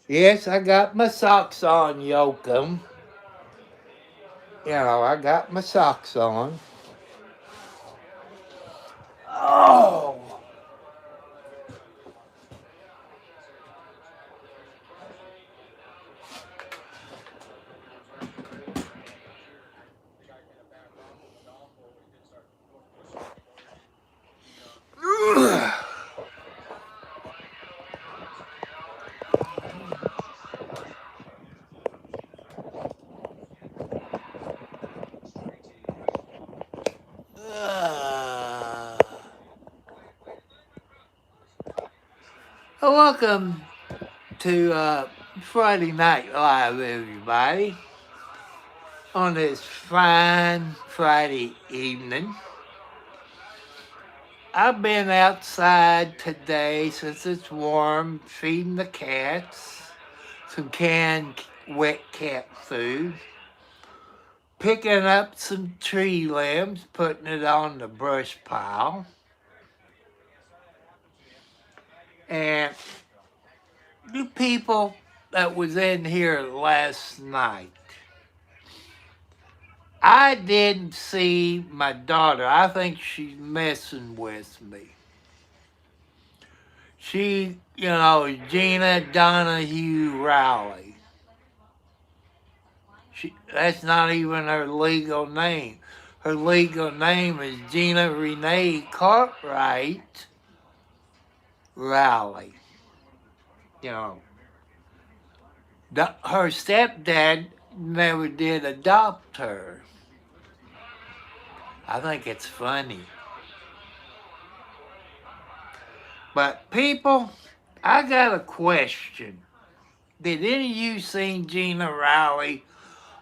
Yes, I got my socks on, Yokum. I got my socks on. Oh! Welcome to Friday Night Live, everybody, on this fine Friday evening. I've been outside today since it's warm, feeding the cats some canned wet cat food, picking up some tree limbs, putting it on the brush pile, and the people that was in here last night. I didn't see my daughter. I think she's messing with me. She, Gina Donahue Rowley. That's not even her legal name. Her legal name is Gina Renee Cartwright Rowley. You know, her stepdad never did adopt her. I think it's funny. But people, I got a question. Did any of you seen Gina Rowley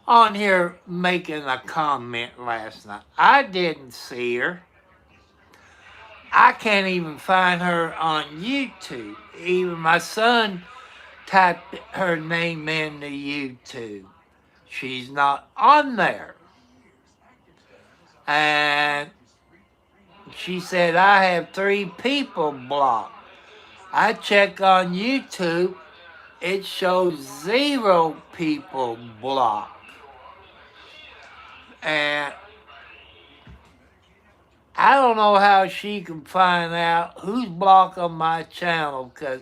on here making a comment last night? I didn't see her. I can't even find her on YouTube. Even my son typed her name into YouTube. She's not on there. And she said, I have 3 people blocked. I check on YouTube, it shows 0 people blocked. And I don't know how she can find out who's blocked on my channel, because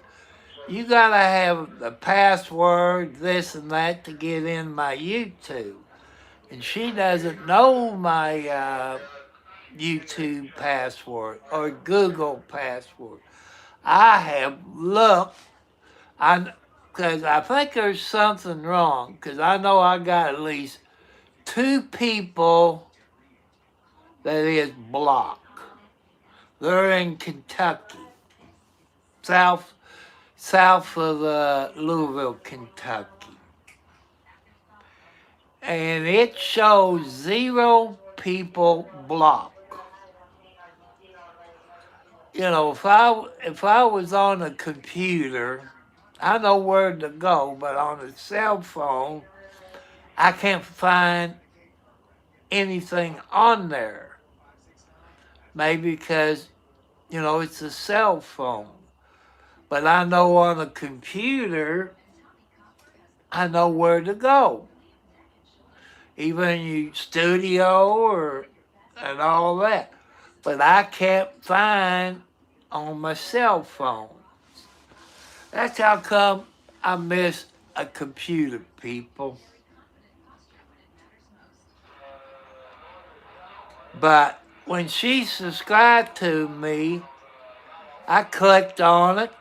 you gotta have the password, this and that, to get in my YouTube. And she doesn't know my YouTube password or Google password. I have looked, because I think there's something wrong, because I know I got at least 2 people that is blocked. They're in Kentucky, south of Louisville, Kentucky. And it shows 0 people blocked. If I was on a computer, I know where to go, but on a cell phone, I can't find anything on there. Maybe because, it's a cell phone. But I know on a computer, I know where to go. Even your studio and all that. But I can't find on my cell phone. That's how come I miss a computer, people. But when she subscribed to me, I clicked on it,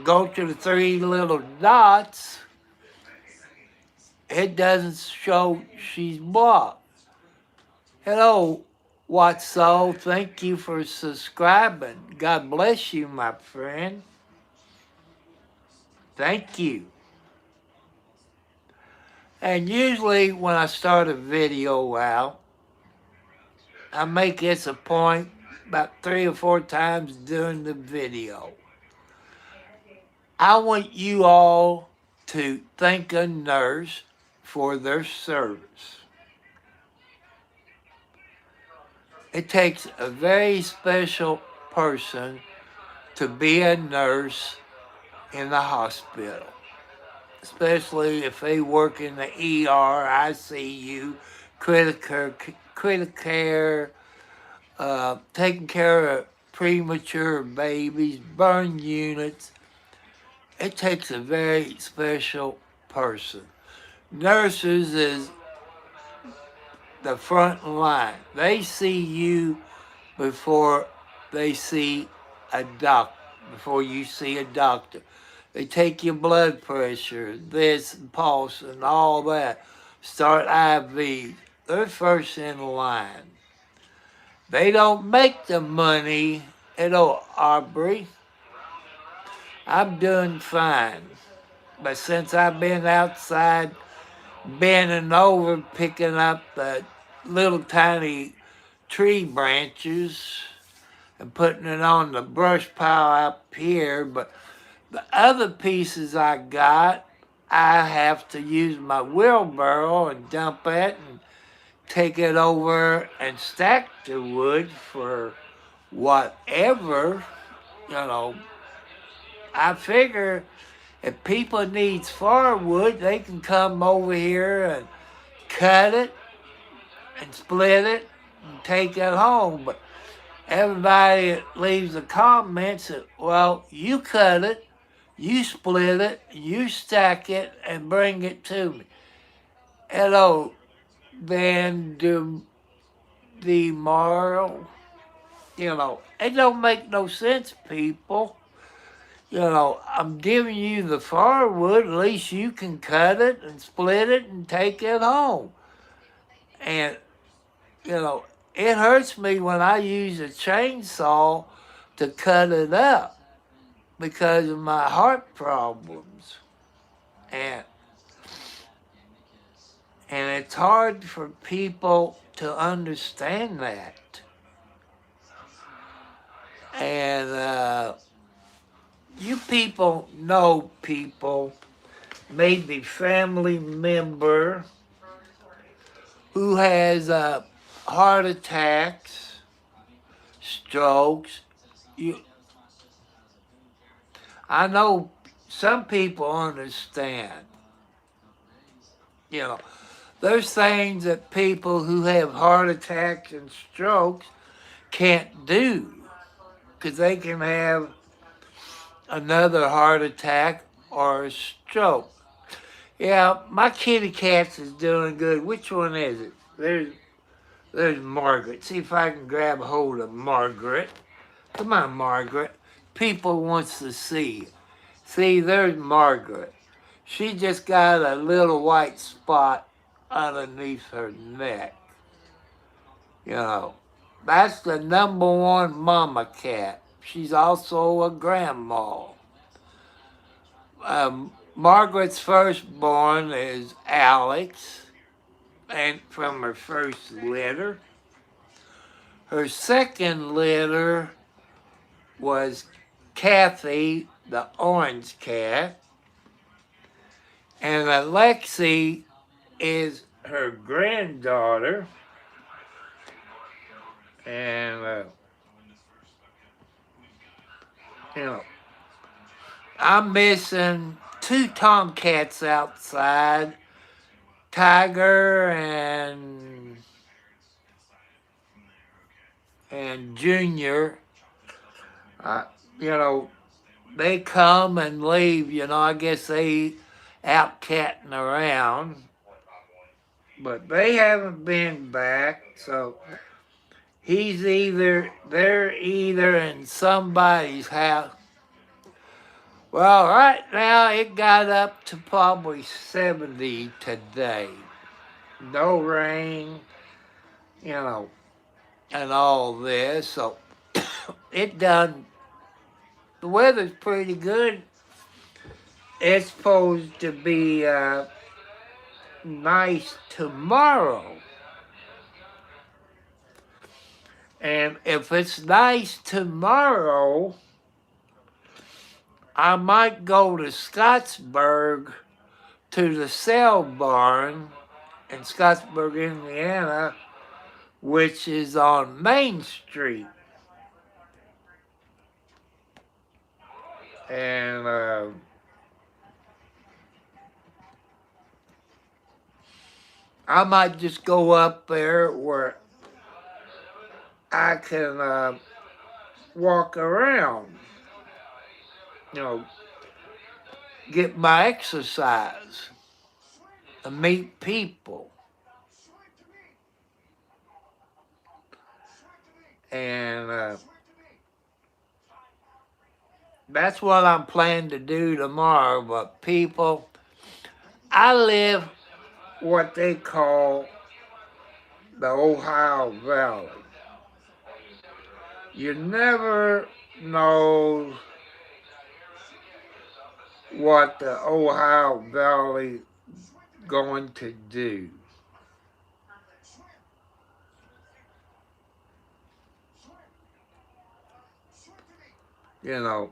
go to the 3 little dots. It doesn't show she's blocked. Hello, Watso. Thank you for subscribing. God bless you, my friend. Thank you. And usually when I start a video out, I make this a point about 3 or 4 times during the video. I want you all to thank a nurse for their service. It takes a very special person to be a nurse in the hospital. especially if they work in the ER, ICU, critical care, taking care of premature babies, burn units. It takes a very special person. Nurses is the front line. They see you before they see a doc, before you see a doctor. They take your blood pressure, this, and pulse, and all that. Start IV. They're first in line. They don't make the money at all, Aubrey. I'm doing fine. But since I've been outside bending over, picking up the little tiny tree branches and putting it on the brush pile up here, but the other pieces I got, I have to use my wheelbarrow and dump it and take it over and stack the wood for whatever, you know. I figure if people needs firewood, they can come over here and cut it and split it and take it home. But everybody leaves the comments that, well, you cut it, you split it, you stack it, and bring it to me. Hello, then the moral, it don't make no sense, people. I'm giving you the firewood, at least you can cut it and split it and take it home. And, it hurts me when I use a chainsaw to cut it up because of my heart problems. And it's hard for people to understand that. And you people know people, maybe family member who has heart attacks, strokes. I know some people understand. There's things that people who have heart attacks and strokes can't do because they can have another heart attack or a stroke. Yeah, my kitty cats is doing good. Which one is it? There's Margaret. See if I can grab hold of Margaret. Come on, Margaret. People wants to see you. See, there's Margaret. She just got a little white spot underneath her neck. That's the number one mama cat. She's also a grandma. Margaret's firstborn is Alex, and from her first litter. Her second litter was Kathy, the orange cat, and Alexi is her granddaughter, and I'm missing 2 tomcats outside, Tiger and Junior. They come and leave. I guess they out catting around, but they haven't been back. So they're either in somebody's house. Well, right now it got up to probably 70 today. No rain, and all this. So the weather's pretty good. It's supposed to be nice tomorrow. And if it's nice tomorrow, I might go to Scottsburg to the sale barn in Scottsburg, Indiana, which is on Main Street. And I might just go up there where I can walk around, you know, get my exercise and meet people. And that's what I'm planning to do tomorrow. But people, I live what they call the Ohio Valley. You never know what the Ohio Valley going to do. You know,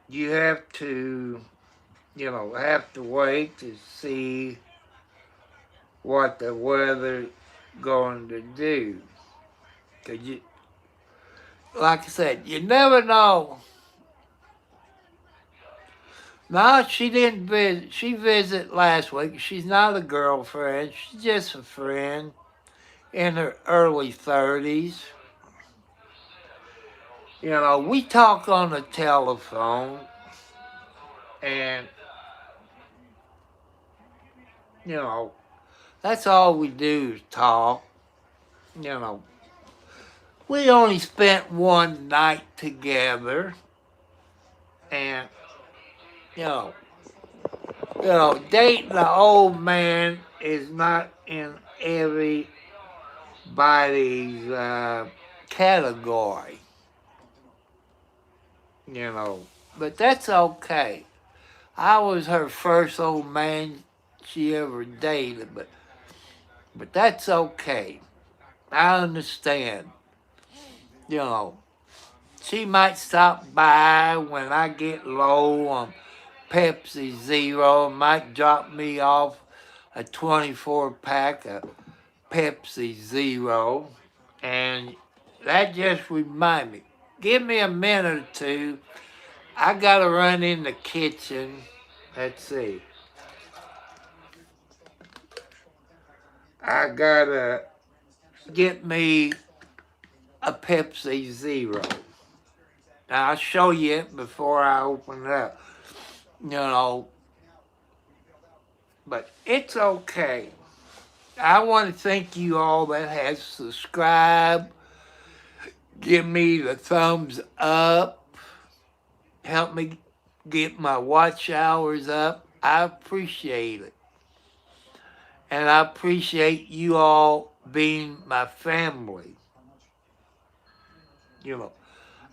you have to, have to wait to see what the weather's going to do. 'Cause you, like I said, you never know. No, she didn't visit. She visited last week. She's not a girlfriend. She's just a friend in her early 30s. You know, we talk on the telephone and, that's all we do is talk. We only spent one night together and, you know, dating an old man is not in everybody's category, but that's okay. I was her first old man she ever dated, but that's okay. I understand. She might stop by when I get low on Pepsi Zero, might drop me off a 24 pack of Pepsi Zero, and that just reminds me. Give me a minute or two. I gotta run in the kitchen. Let's see. I gotta get me a Pepsi Zero. Now, I'll show you it before I open it up. But it's okay. I want to thank you all that has subscribed. Give me the thumbs up. Help me get my watch hours up. I appreciate it. And I appreciate you all being my family.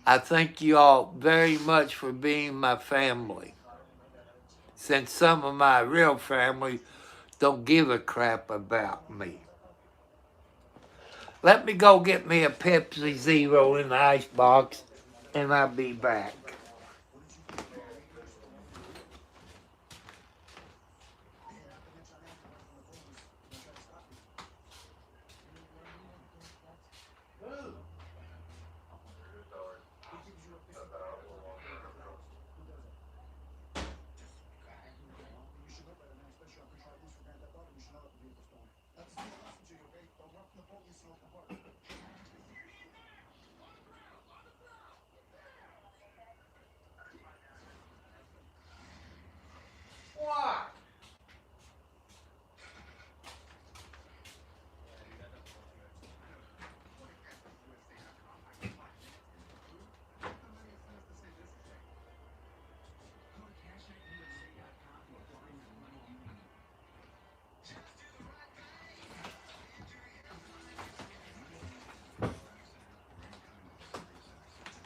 I thank you all very much for being my family. Since some of my real family don't give a crap about me. Let me go get me a Pepsi Zero in the icebox, and I'll be back. What?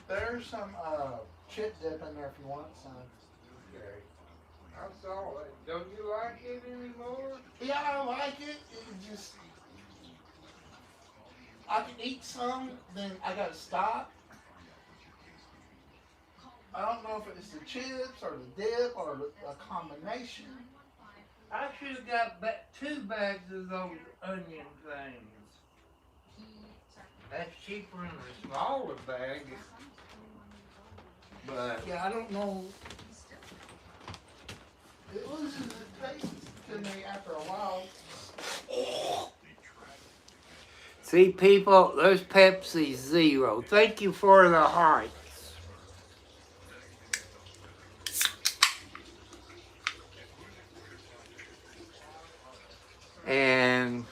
There's some chip dip in there if you want some. Okay. I saw it. Don't you like it anymore? Yeah, I like it. It just I can eat some, then I gotta stop. I don't know if it's the chips or the dip or a combination. I should have got 2 bags of those onion things. That's cheaper than the smaller bag. But Yeah, I don't know. It loses its taste to me after a while. See, people, there's Pepsi Zero. Thank you for the hearts. And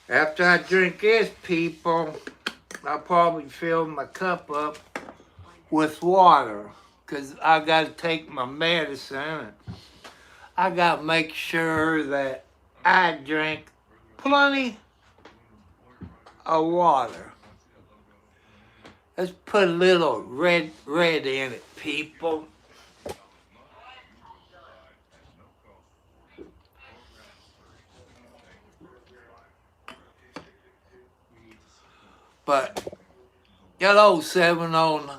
after I drink this, people, I'll probably fill my cup up with water because I got to take my medicine. I got to make sure that I drink plenty of water. Let's put a little red in it, people. But hello, 709.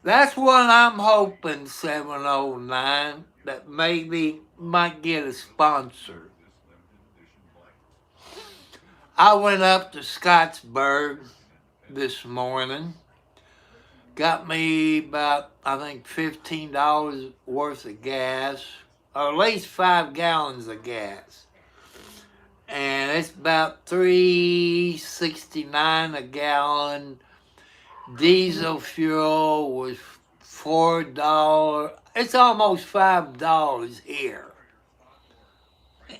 That's what I'm hoping, 709, that maybe might get a sponsor. I went up to Scottsburg this morning. Got me about, I think, $15 worth of gas, or at least 5 gallons of gas. And it's about $3.69 a gallon. Diesel fuel was $4. It's almost $5 here.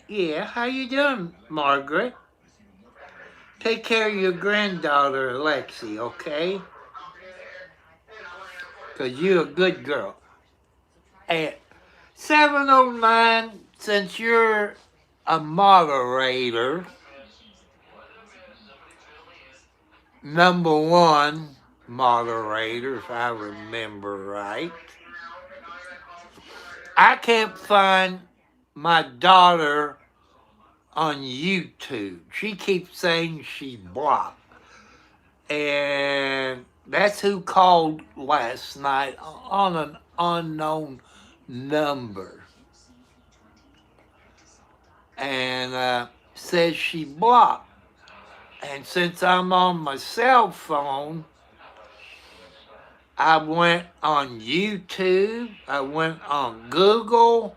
Yeah, how you doing, Margaret? Take care of your granddaughter, Alexi, okay? Because you're a good girl. And 709, since you're a moderator, number one moderator, if I remember right, I can't find my daughter on YouTube. She keeps saying she's blocked. And that's who called last night on an unknown number. And says she blocked. And since I'm on my cell phone, I went on YouTube, I went on Google,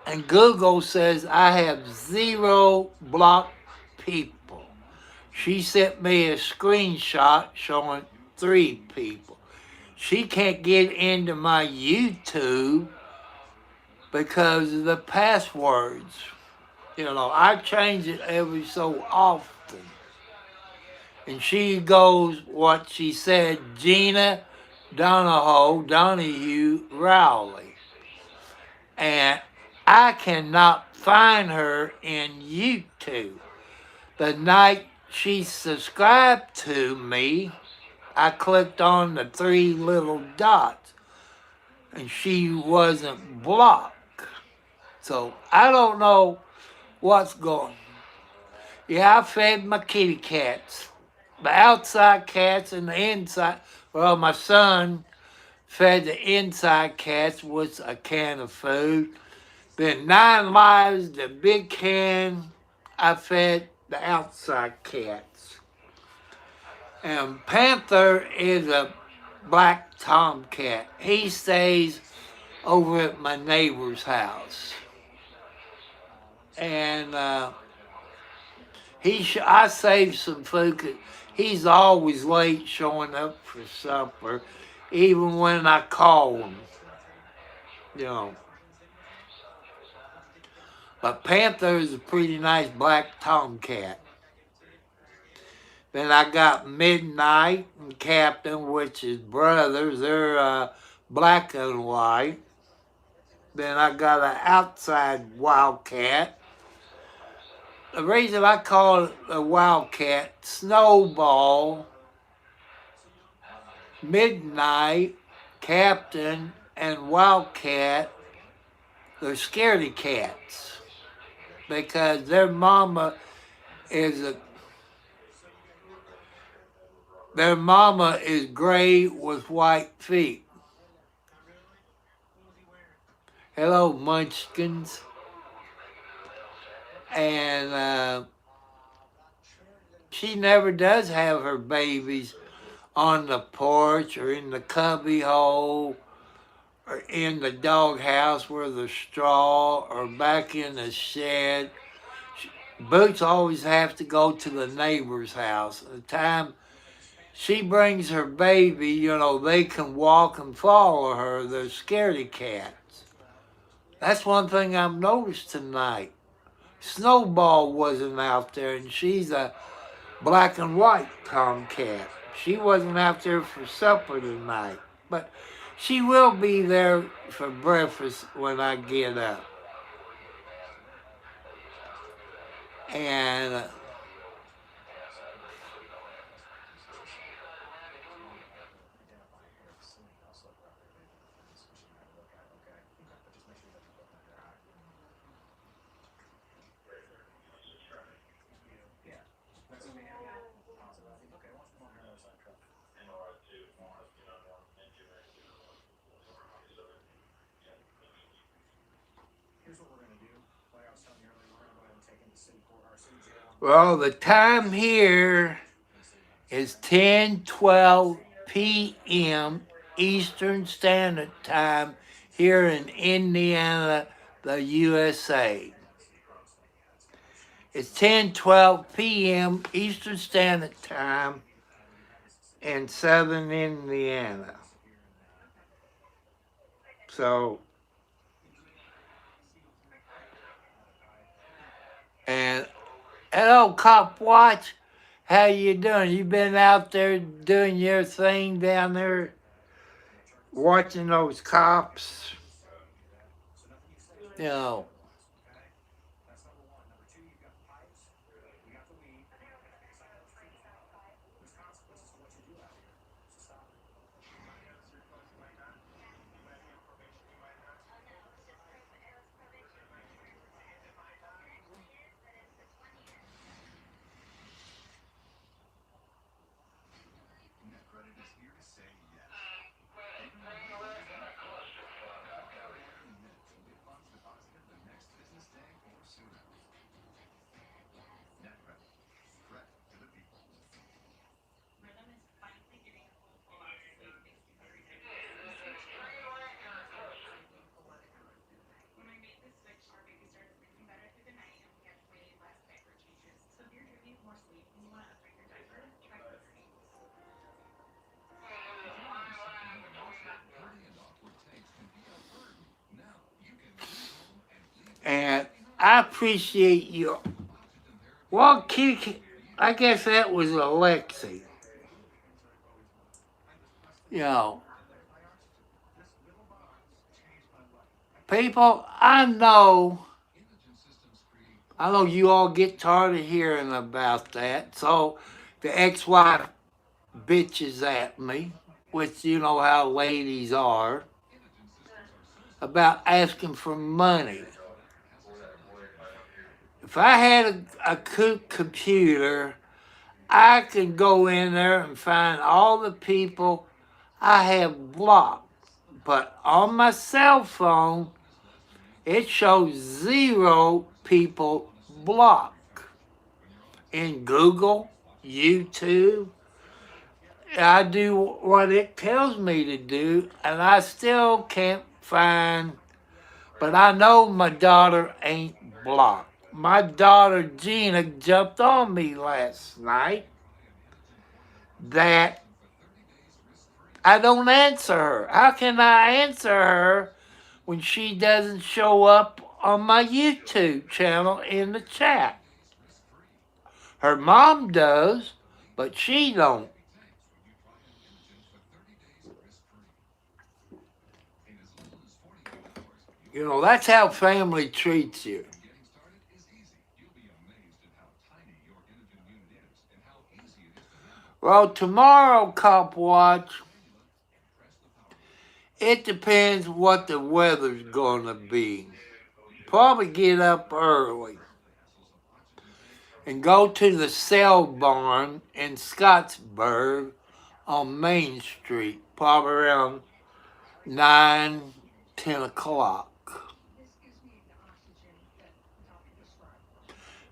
and Google says I have 0 blocked people. She sent me a screenshot showing 3 people. She can't get into my YouTube because of the passwords. You know, I change it every so often. And she goes, what she said, Gina Donahue Rowley. And I cannot find her in YouTube. The night she subscribed to me, I clicked on the 3 little dots and she wasn't blocked. So I don't know what's going on. Yeah, I fed my kitty cats. The outside cats and the inside. Well, my son fed the inside cats with a can of food. Then 9 Lives, the big can, I fed the outside cats. And Panther is a black tomcat. He stays over at my neighbor's house. And I saved some food 'cause he's always late showing up for supper, even when I call him, you know. But Panther is a pretty nice black tomcat. Then I got Midnight and Captain, which is brothers. They're black and white. Then I got an outside wildcat. The reason I call it a wildcat, Snowball, Midnight, Captain, and Wildcat, they're scaredy cats because their mama is gray with white feet. Hello, munchkins. And she never does have her babies on the porch or in the cubby hole or in the doghouse where there's straw or back in the shed. Boots always have to go to the neighbor's house. The time she brings her baby, you know, they can walk and follow her. They're scaredy cats. That's one thing I've noticed tonight. Snowball wasn't out there, and she's a black and white tomcat. She wasn't out there for supper tonight, but she will be there for breakfast when I get up. And well, the time here is 10:12 p.m. Eastern Standard Time here in Indiana, the USA. It's 10:12 p.m. Eastern Standard Time in southern Indiana. So, and hello, Cop Watch. How you doing? You been out there doing your thing down there, watching those cops? You know. And I appreciate you. Well, Kiki, I guess that was Alexi. You know, people, I know you all get tired of hearing about that. So the ex-wife bitches at me, which you know how ladies are, about asking for money. If I had a computer, I can go in there and find all the people I have blocked. But on my cell phone, it shows 0 people blocked. In Google, YouTube, I do what it tells me to do, and I still can't find, but I know my daughter ain't blocked. My daughter Gina jumped on me last night that I don't answer her. How can I answer her when she doesn't show up on my YouTube channel in the chat? Her mom does, but she don't. You know, that's how family treats you. Well, tomorrow, Cop Watch, it depends what the weather's going to be. Probably get up early and go to the Cell Barn in Scottsburg on Main Street, probably around 9, 10 o'clock.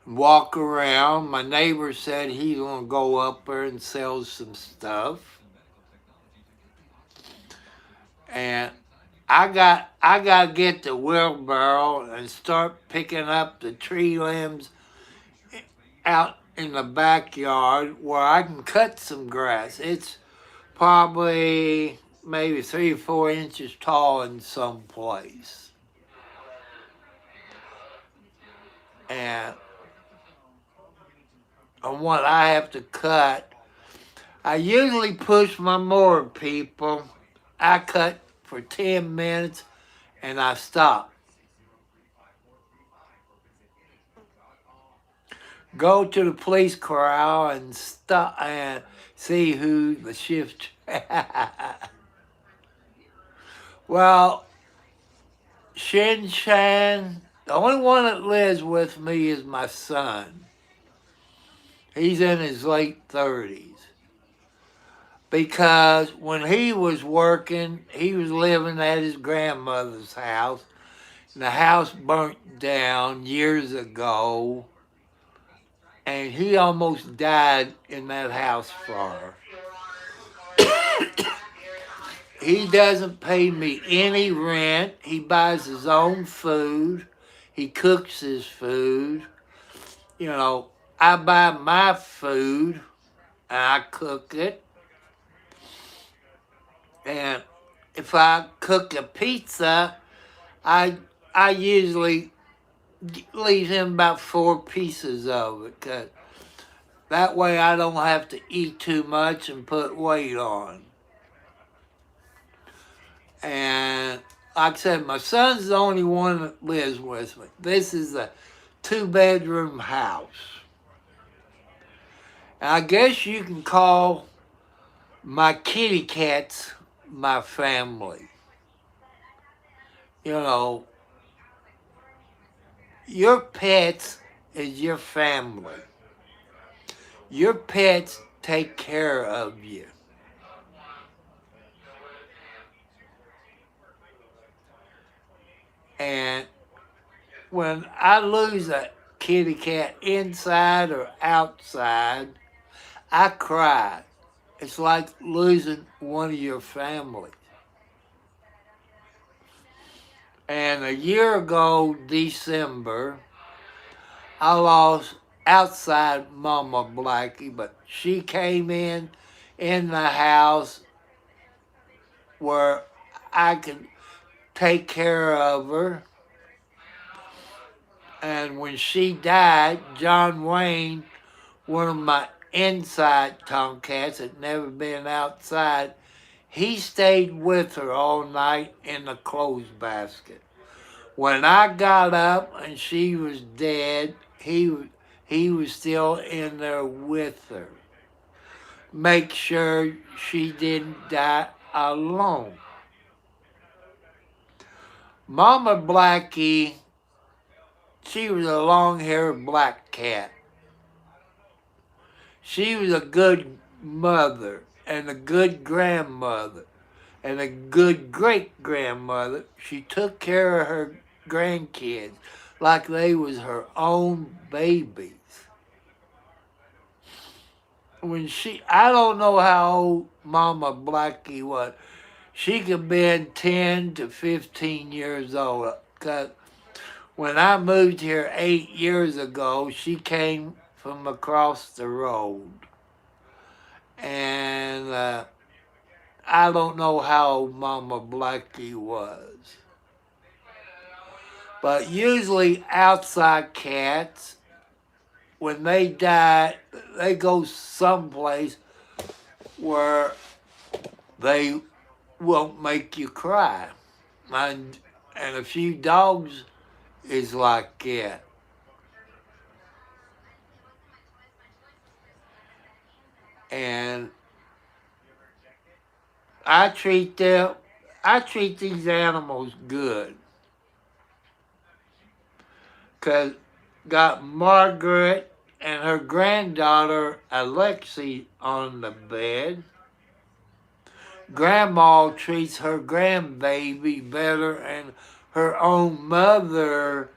walk around. My neighbor said he's gonna go up there and sell some stuff. And I got to get the wheelbarrow and start picking up the tree limbs out in the backyard where I can cut some grass. It's probably maybe 3 or 4 inches tall in some place. And on what I have to cut, I usually push my mower, people. I cut for 10 minutes and I stop. Go to the police corral and stop and see who the shift. Well, Shin Chan, the only one that lives with me is my son. He's in his late 30s. Because when he was working, he was living at his grandmother's house. And the house burnt down years ago. And he almost died in that house fire. He doesn't pay me any rent. He buys his own food. He cooks his food. You know, I buy my food and I cook it. And if I cook a pizza, I usually leave him about 4 pieces of it, 'cause that way I don't have to eat too much and put weight on. And like I said, my son's the only one that lives with me. This is a 2-bedroom house. And I guess you can call my kitty cats my family. You know, your pets is your family. Your pets take care of you. And when I lose a kitty cat inside or outside, I cry. It's like losing one of your family. And a year ago, December, I lost outside Mama Blackie, but she came in the house where I could take care of her. And when she died, John Wayne, one of my inside tomcats that never been outside, he stayed with her all night in the clothes basket. When I got up and she was dead, he was still in there with her. Make sure she didn't die alone. Mama Blackie, she was a long-haired black cat. She was a good mother and a good grandmother and a good great-grandmother. She took care of her grandkids like they was her own babies. I don't know how old Mama Blackie was. She could have been 10 to 15 years old. 'Cause when I moved here 8 years ago, she came from across the road. And I don't know how old Mama Blackie was. But usually outside cats, when they die, they go someplace where they won't make you cry. And a few dogs is like that. And I treat these animals good. 'Cause got Margaret and her granddaughter Alexi on the bed. Grandma treats her grandbaby better than her own mother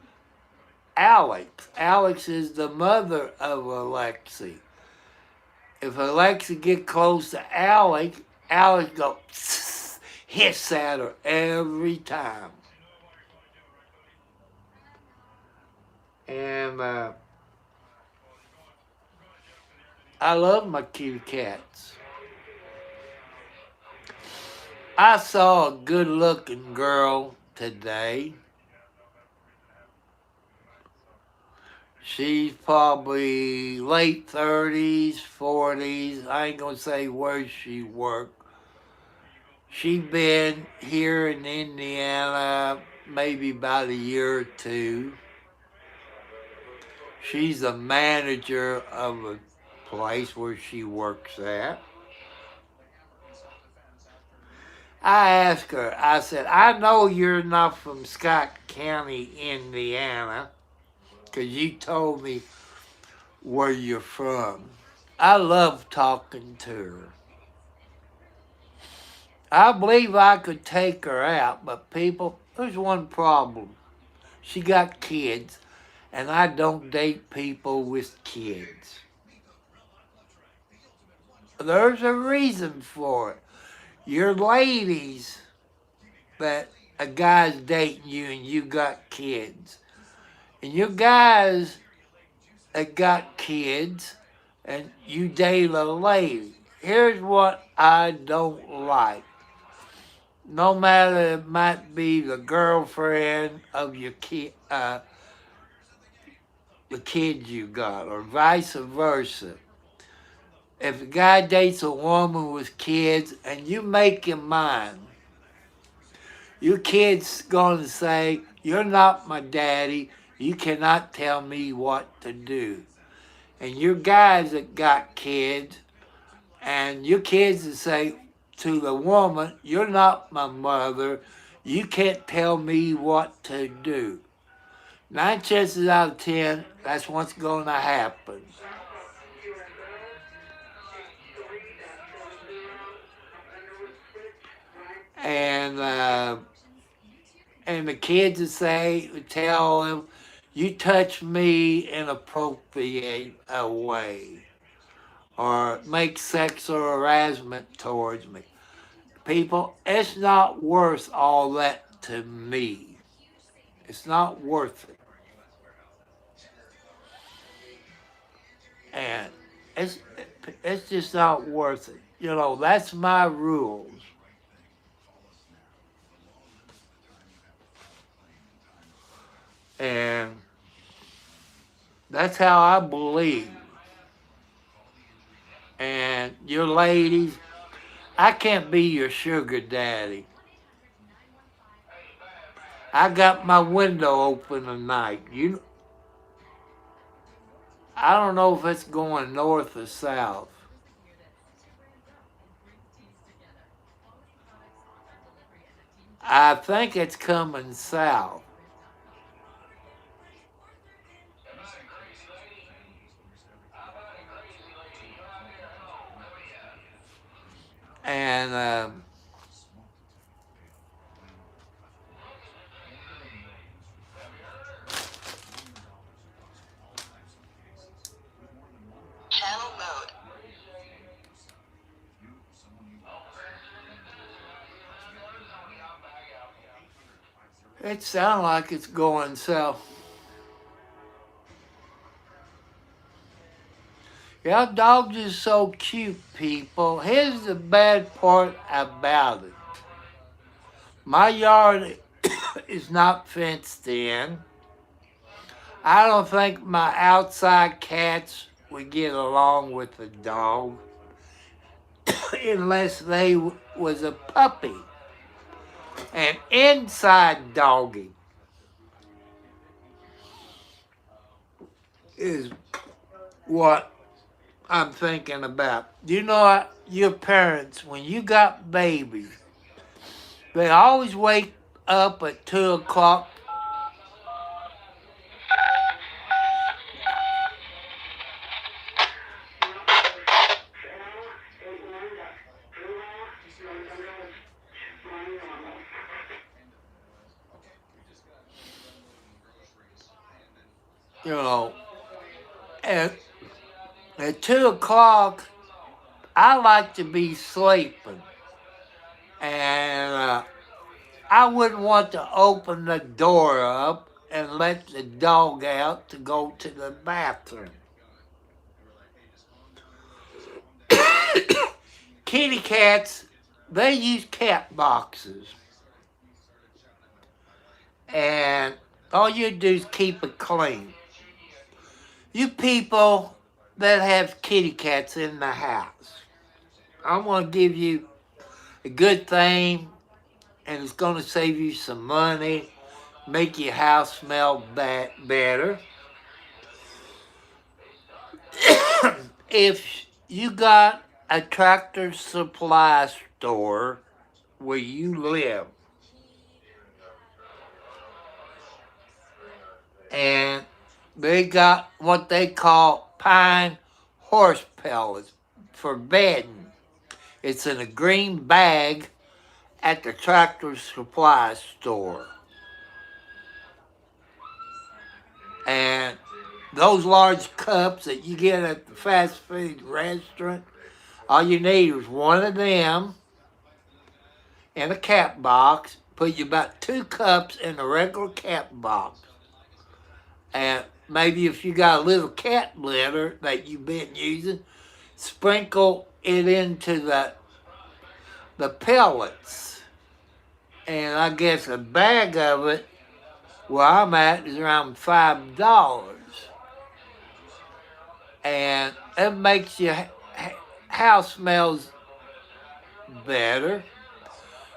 Alex. Alex is the mother of Alexi. If Alexi get close to Alex, Alex go hiss at her every time. And I love my kitty cats. I saw a good looking girl today. She's probably late 30s, 40s. I ain't gonna say where she worked. She been here in Indiana maybe about a year or two. She's a manager of a place where she works at. I asked her, I said, I know you're not from Scott County, Indiana, because you told me where you're from. I love talking to her. I believe I could take her out, but people, there's one problem. She got kids, and I don't date people with kids. There's a reason for it. You're ladies that a guy's dating you and you got kids. And you guys that got kids and you date a lady. Here's what I don't like. No matter it might be the girlfriend of your kid, the kids you got, or vice versa. If a guy dates a woman with kids and you make him mine, your kid's going to say, you're not my daddy, you cannot tell me what to do. And your guys that got kids, and your kids that say to the woman, you're not my mother, you can't tell me what to do. 9 chances out of 10, that's what's going to happen. And the kids would tell him, you touch me in appropriate a way, or make sexual harassment towards me. People, it's not worth all that to me. It's not worth it. And it's just not worth it. You know, that's my rules. And that's how I believe. And your ladies, I can't be your sugar daddy. I got my window open tonight. I don't know if it's going north or south. I think it's coming south. And channel mode. It sounds like it's going south. Yeah, dogs are so cute, people. Here's the bad part about it. My yard is not fenced in. I don't think my outside cats would get along with the dog unless they was a puppy. An inside doggy is what I'm thinking about. You know what? Your parents, when you got babies, they always wake up at 2 o'clock. you know, at, at 2 o'clock, I like to be sleeping. And I wouldn't want to open the door up and let the dog out to go to the bathroom. Kitty cats, they use cat boxes. And all you do is keep it clean. You people that have kitty cats in the house, I'm going to give you a good thing, and it's going to save you some money, make your house smell better. If you got a Tractor Supply store where you live, and they got what they call pine horse pellets for bedding. It's in a green bag at the Tractor Supply store. And those large cups that you get at the fast food restaurant, all you need is one of them in a cat box. Put you about 2 cups in a regular cat box. And maybe if you got a little cat litter that you've been using, sprinkle it into the pellets. And I guess a bag of it, where I'm at, is around $5. And it makes your house smells better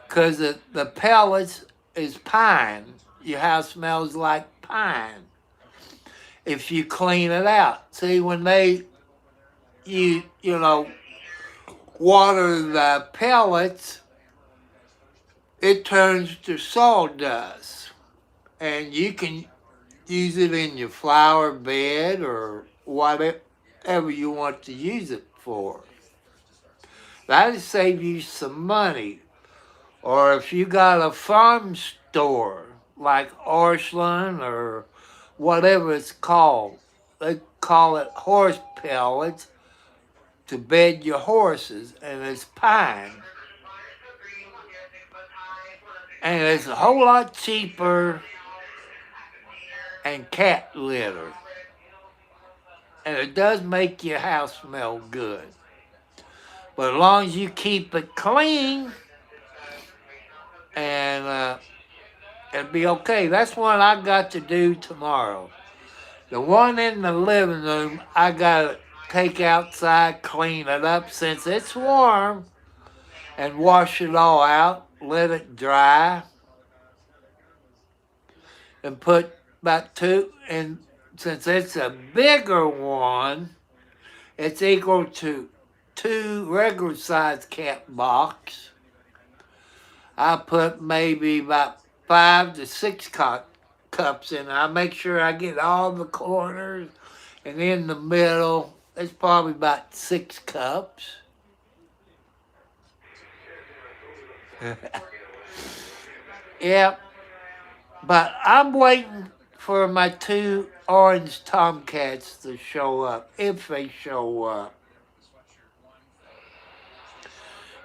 because the pellets is pine. Your house smells like pine if you clean it out. See, when you water the pellets, it turns to sawdust, and you can use it in your flower bed or whatever you want to use it for. That'll save you some money. Or if you got a farm store like Orscheln or whatever it's called, they call it horse pellets to bed your horses, and it's pine. And it's a whole lot cheaper than cat litter. And it does make your house smell good. But as long as you keep it clean, and it'll be okay. That's what I got to do tomorrow. The one in the living room, I got to take outside, clean it up since it's warm, and wash it all out, let it dry, and put about 2, and since it's a bigger one, it's equal to 2 regular sized cat box. I put maybe about 5 to 6 cups in. I make sure I get all the corners, and in the middle, it's probably about 6 cups. Yep. But I'm waiting for my 2 orange tomcats to show up, if they show up.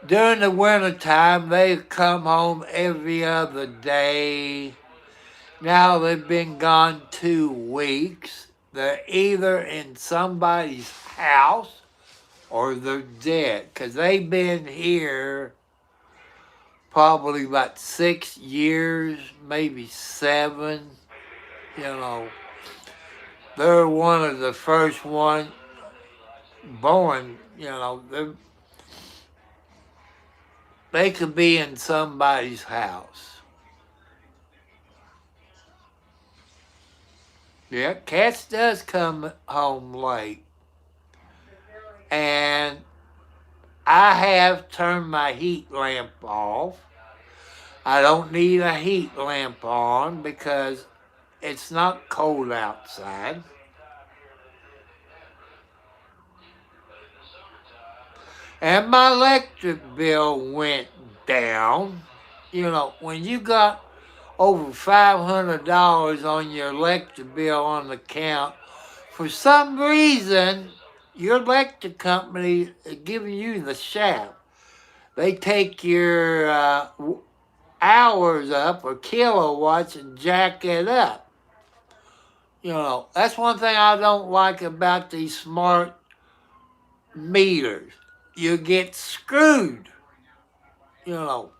During the wintertime, they come home every other day. Now they've been gone 2 weeks. They're either in somebody's house or they're dead, because they've been here probably about 6 years, maybe 7. They're one of the first one born. They could be in somebody's house. Yeah, cats does come home late. And I have turned my heat lamp off. I don't need a heat lamp on because it's not cold outside. And my electric bill went down. When you got over $500 on your electric bill on the account. For some reason, your electric company is giving you the shaft. They take your hours up or kilowatts and jack it up. You know, that's one thing I don't like about these smart meters. You get screwed, you know,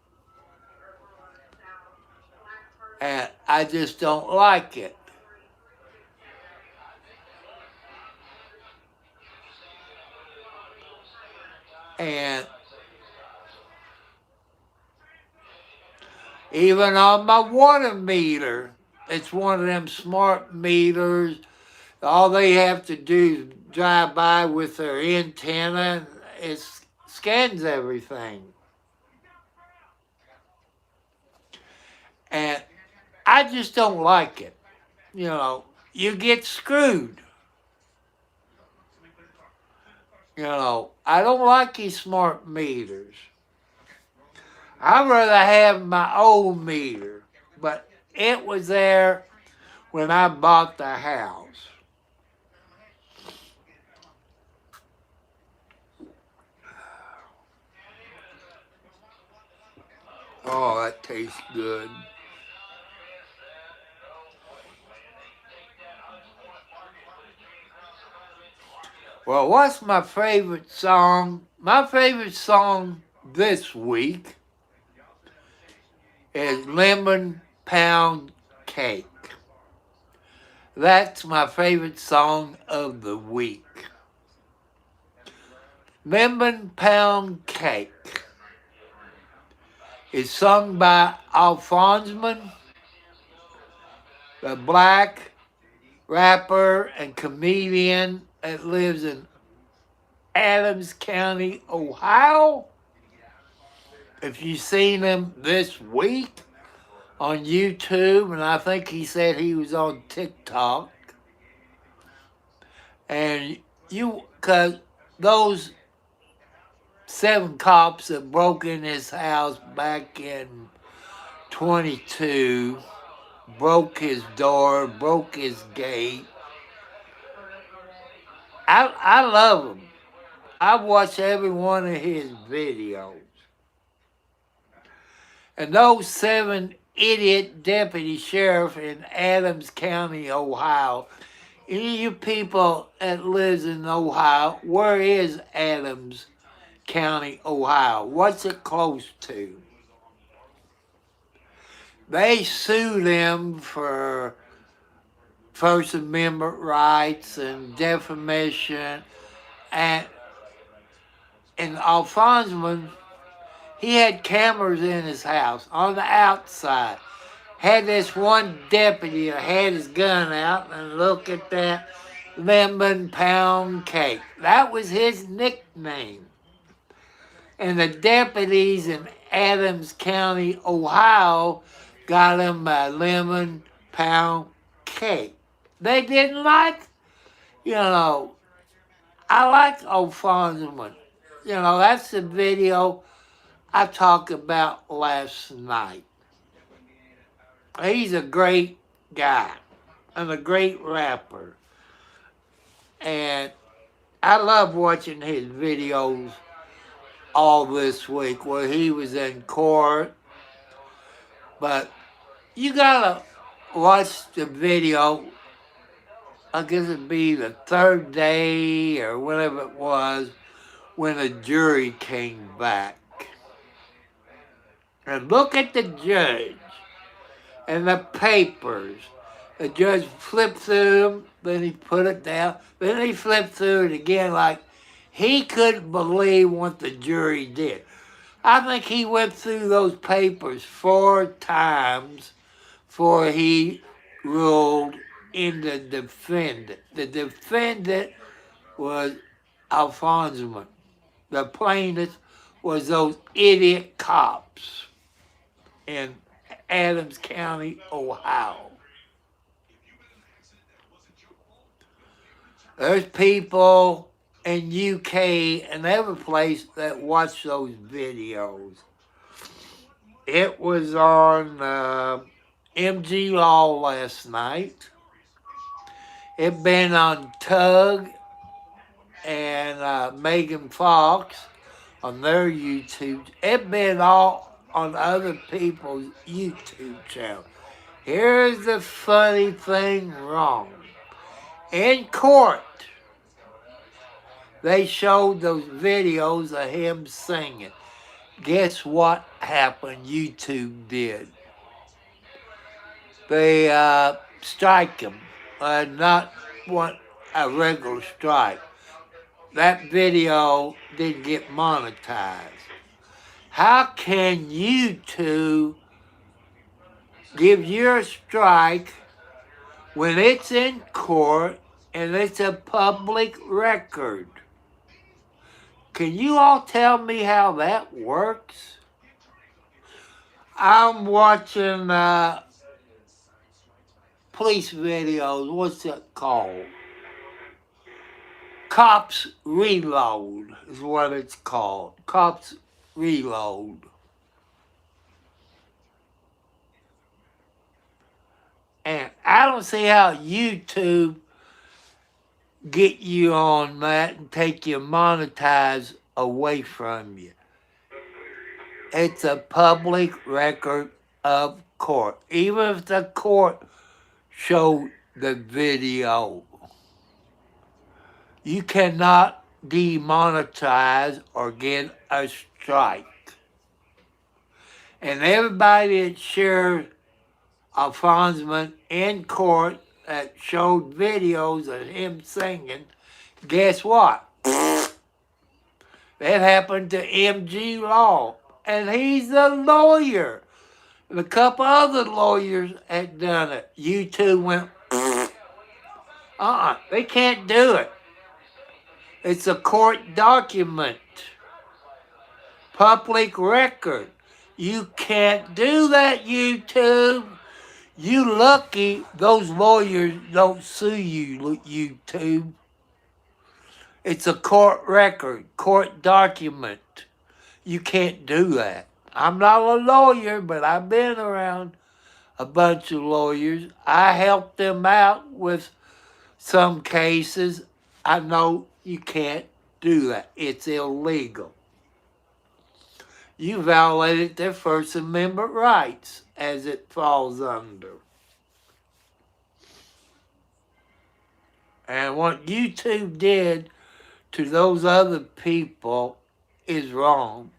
and I just don't like it. And even on my water meter, it's one of them smart meters. All they have to do is drive by with their antenna and it scans everything. And I just don't like it. You know, you get screwed. You know, I don't like these smart meters. I'd rather have my old meter, but it was there when I bought the house. Oh, that tastes good. Well, what's my favorite song? My favorite song this week is Lemon Pound Cake. That's my favorite song of the week. Lemon Pound Cake is sung by Alphonseman, the black rapper and comedian that lives in Adams County, Ohio. If you've seen him this week on YouTube, and I think he said he was on TikTok, and because those 7 cops that broke in his house back in 22, broke his door, broke his gate. I love him. I've watched every one of his videos. And those 7 idiot deputy sheriff in Adams County, Ohio. Any of you people that lives in Ohio, where is Adams County, Ohio? What's it close to? They sued him for First Amendment rights and defamation, and Alphonseman, he had cameras in his house on the outside. Had this one deputy that had his gun out and look at that lemon pound cake. That was his nickname. And the deputies in Adams County, Ohio, got him a lemon pound cake. They didn't like, I like Alphonseman. That's the video I talked about last night. He's a great guy and a great rapper. And I love watching his videos all this week where he was in court. But you gotta watch the video. I guess it'd be the 3rd day or whatever it was when the jury came back. And look at the judge and the papers. The judge flipped through them, then he put it down, then he flipped through it again like he couldn't believe what the jury did. I think he went through those papers 4 times before he ruled in the defendant. The defendant was Alphonseman. The plaintiff was those idiot cops in Adams County, Ohio. There's people in UK and every place that watch those videos. It was on MG Law last night. It been on Tug and Megan Fox on their YouTube. It been all on other people's YouTube channel. Here's the funny thing wrong. In court, they showed those videos of him singing. Guess what happened? YouTube did. They strike him. Not want a regular strike. That video didn't get monetized. How can YouTube give you a strike when it's in court and it's a public record? Can you all tell me how that works? I'm watching police videos. What's it called? Cops Reload is what it's called. Cops Reload. And I don't see how YouTube get you on that and take your monetize away from you. It's a public record of court. Even if the court showed the video, you cannot demonetize or get a strike. And everybody that shares a Fonzman in court that showed videos of him singing, guess what? That happened to MG Law. And he's a lawyer. And a couple other lawyers had done it. YouTube went, they can't do it. It's a court document. Public record. You can't do that, YouTube. You lucky those lawyers don't sue you, YouTube. It's a court record, court document. You can't do that. I'm not a lawyer, but I've been around a bunch of lawyers. I helped them out with some cases. I know you can't do that. It's illegal. You violated their First Amendment rights as it falls under. And what YouTube did to those other people is wrong.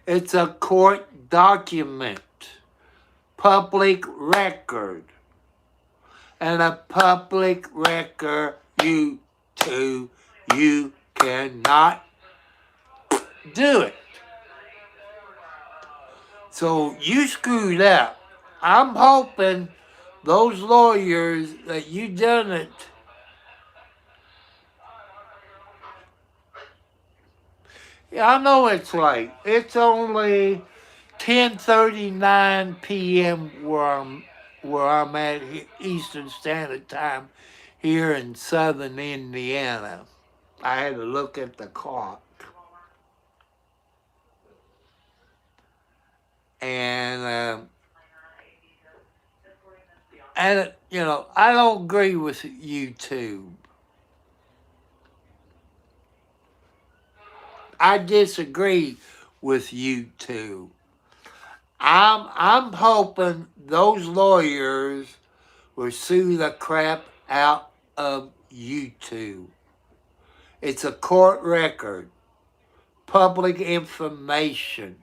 It's a court document, public record. And a public record, YouTube, you cannot do it. So you screwed up. I'm hoping those lawyers that you done it, yeah, I know it's late. It's only 10:39 p.m. where I'm at Eastern Standard Time here in southern Indiana. I had to look at the clock. And you know, I don't agree with YouTube. I disagree with YouTube. I'm hoping those lawyers will sue the crap out of YouTube. It's a court record, public information,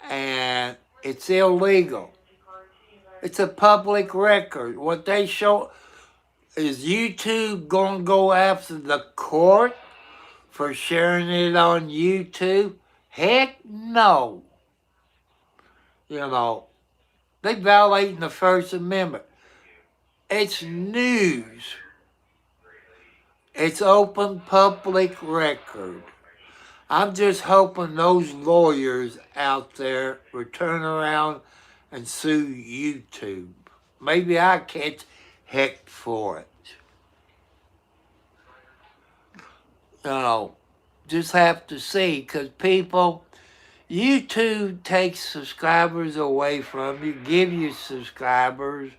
and it's illegal. It's a public record. What they show is YouTube going to go after the court for sharing it on YouTube? Heck no. You know, they violating the First Amendment. It's news. It's open public record. I'm just hoping those lawyers out there will turn around and sue YouTube. Maybe I catch heck for it. You know, just have to see, because people, YouTube takes subscribers away from you, give you subscribers.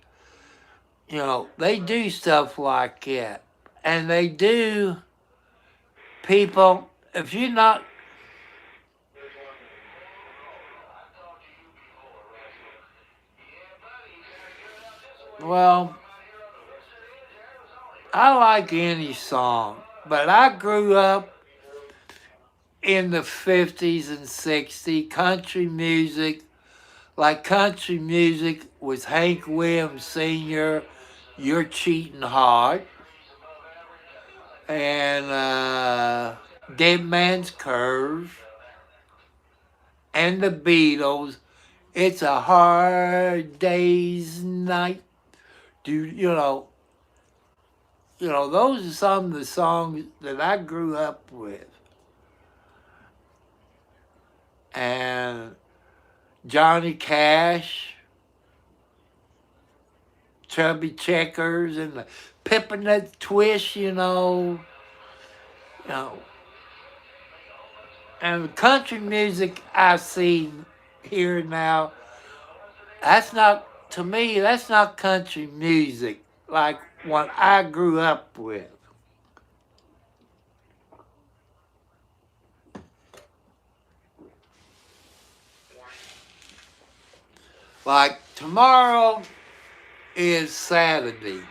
You know, they do stuff like that. And they do, people, if you're not, well, I like any song, but I grew up in the 50s and 60s, country music. Like country music was Hank Williams Sr., You're Cheating Hard, and Dead Man's Curve, and the Beatles. It's a hard day's night. Dude, those are some of the songs that I grew up with. And Johnny Cash, Chubby Checkers, and the Peppermint Twist, you know. And the country music I see here now, to me, that's not country music like what I grew up with. Like tomorrow is Saturday.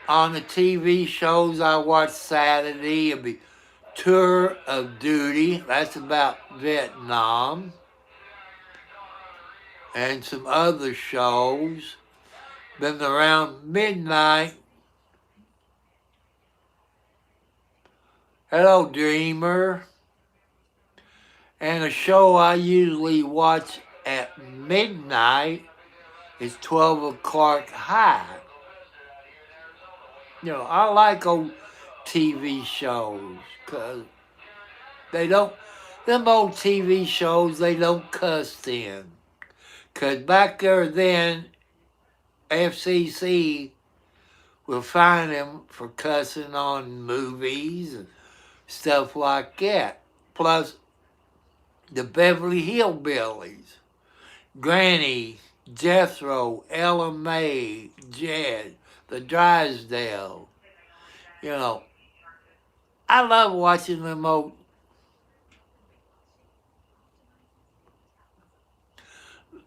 On the TV shows I watch Saturday, it'll be Tour of Duty. That's about Vietnam. And some other shows. Then around midnight, Hello Dreamer. And a show I usually watch at midnight is 12 o'clock high. I like old TV shows because them old TV shows, they don't cuss in. Because back there then, FCC will fine them for cussing on movies and stuff like that. Plus, the Beverly Hillbillies, Granny, Jethro, Ella Mae, Jed, the Drysdale. I love watching them old.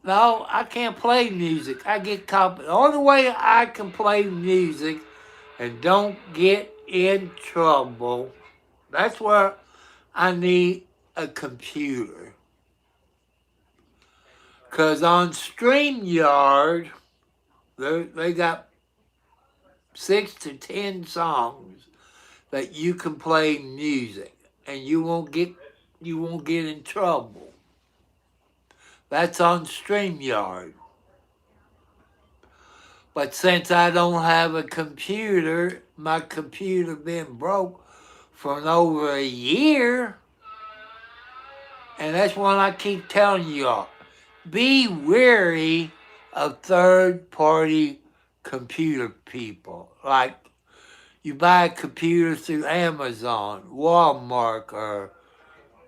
No, I can't play music. I get caught. The only way I can play music and don't get in trouble, that's where I need a computer. Because on StreamYard, they got 6 to 10 songs that you can play music and you won't get in trouble. That's on StreamYard. But since I don't have a computer, my computer been broke for over a year, and that's when I keep telling y'all, be wary of third-party computer people. Like, you buy a computer through Amazon, Walmart, or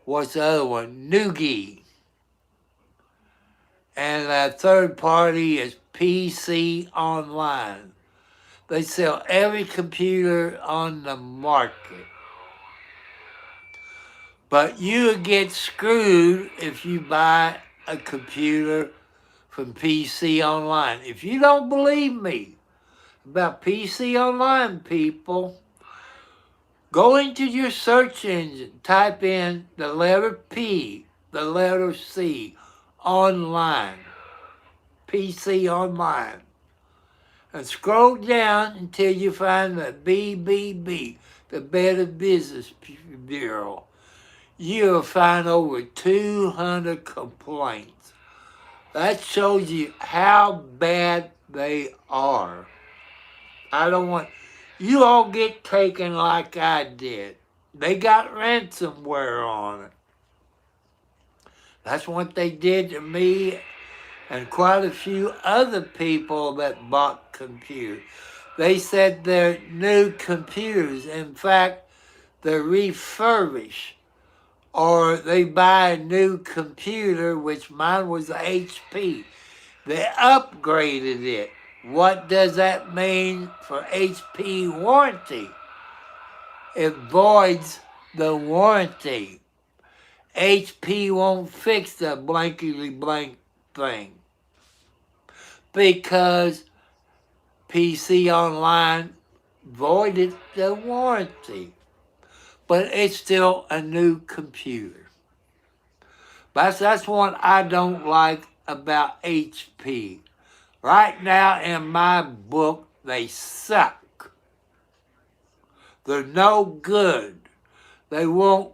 what's the other one? Noogie. And that third party is PC Online. They sell every computer on the market. But you get screwed if you buy a computer from PC Online. If you don't believe me about PC Online, people, go into your search engine, type in the letter P, the letter C, Online, PC Online, and scroll down until you find the BBB, the Better Business Bureau. You'll find over 200 complaints. That shows you how bad they are. I don't want you all get taken like I did. They got ransomware on it. That's what they did to me and quite a few other people that bought computers. They said they're new computers. In fact, they refurbish or they buy a new computer, which mine was HP. They upgraded it. What does that mean for HP warranty? It voids the warranty. HP won't fix the blankety blank thing because PC Online voided the warranty. But it's still a new computer. That's what I don't like about HP. Right now in my book, they suck. They're no good. They won't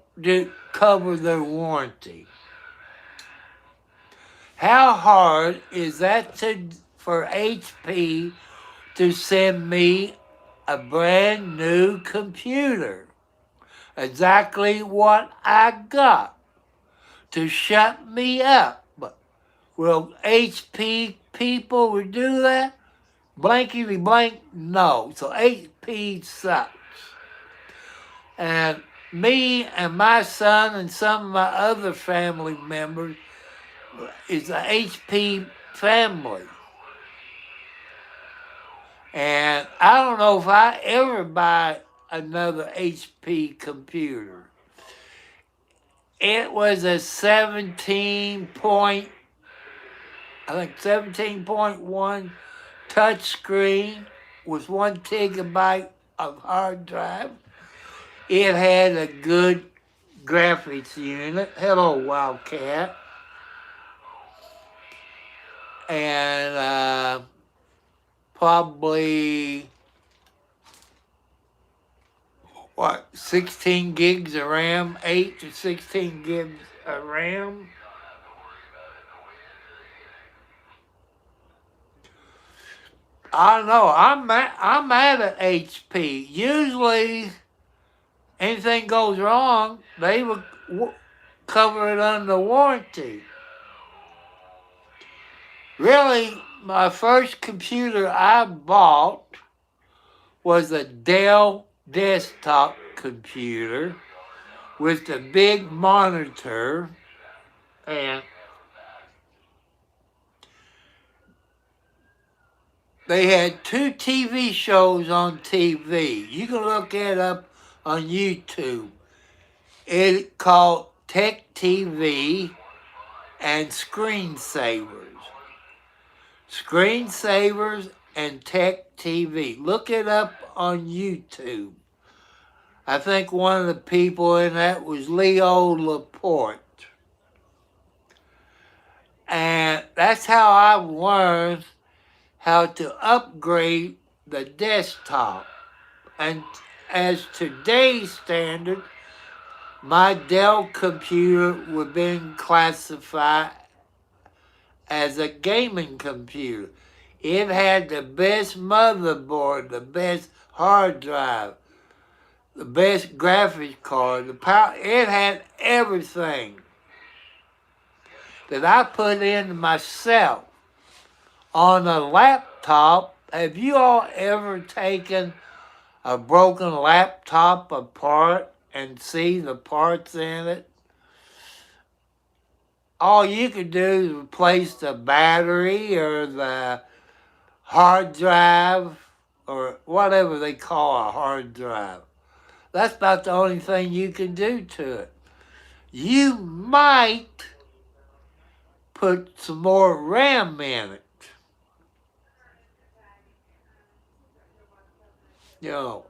cover their warranty. How hard is that for HP to send me a brand new computer? Exactly what I got to shut me up. But will HP people would do that? Blankety blank, no. So HP sucks. And me and my son and some of my other family members is a HP family. And I don't know if I ever buy another HP computer. It was a 17.1 touch screen with 1 gigabyte of hard drive. It had a good graphics unit. Hello, Wildcat. And probably 16 gigs of RAM, 8 to 16 gigs of RAM. I don't know. I'm mad at HP. Usually, anything goes wrong, they would cover it under warranty. Really, my first computer I bought was a Dell desktop computer with the big monitor, and they had 2 TV shows on TV. You can look it up on YouTube. It's called Tech TV and Screensavers. Screensavers and Tech TV. Look it up on YouTube. I think one of the people in that was Leo Laporte. And that's how I learned how to upgrade the desktop. And as today's standard, my Dell computer would be classified as a gaming computer. It had the best motherboard, the best hard drive, the best graphics card, the power. It had everything that I put into myself. On a laptop, have you all ever taken a broken laptop apart and see the parts in it? All you could do is replace the battery or the hard drive or whatever they call a hard drive. That's about the only thing you can do to it. You might put some more RAM in it. You know,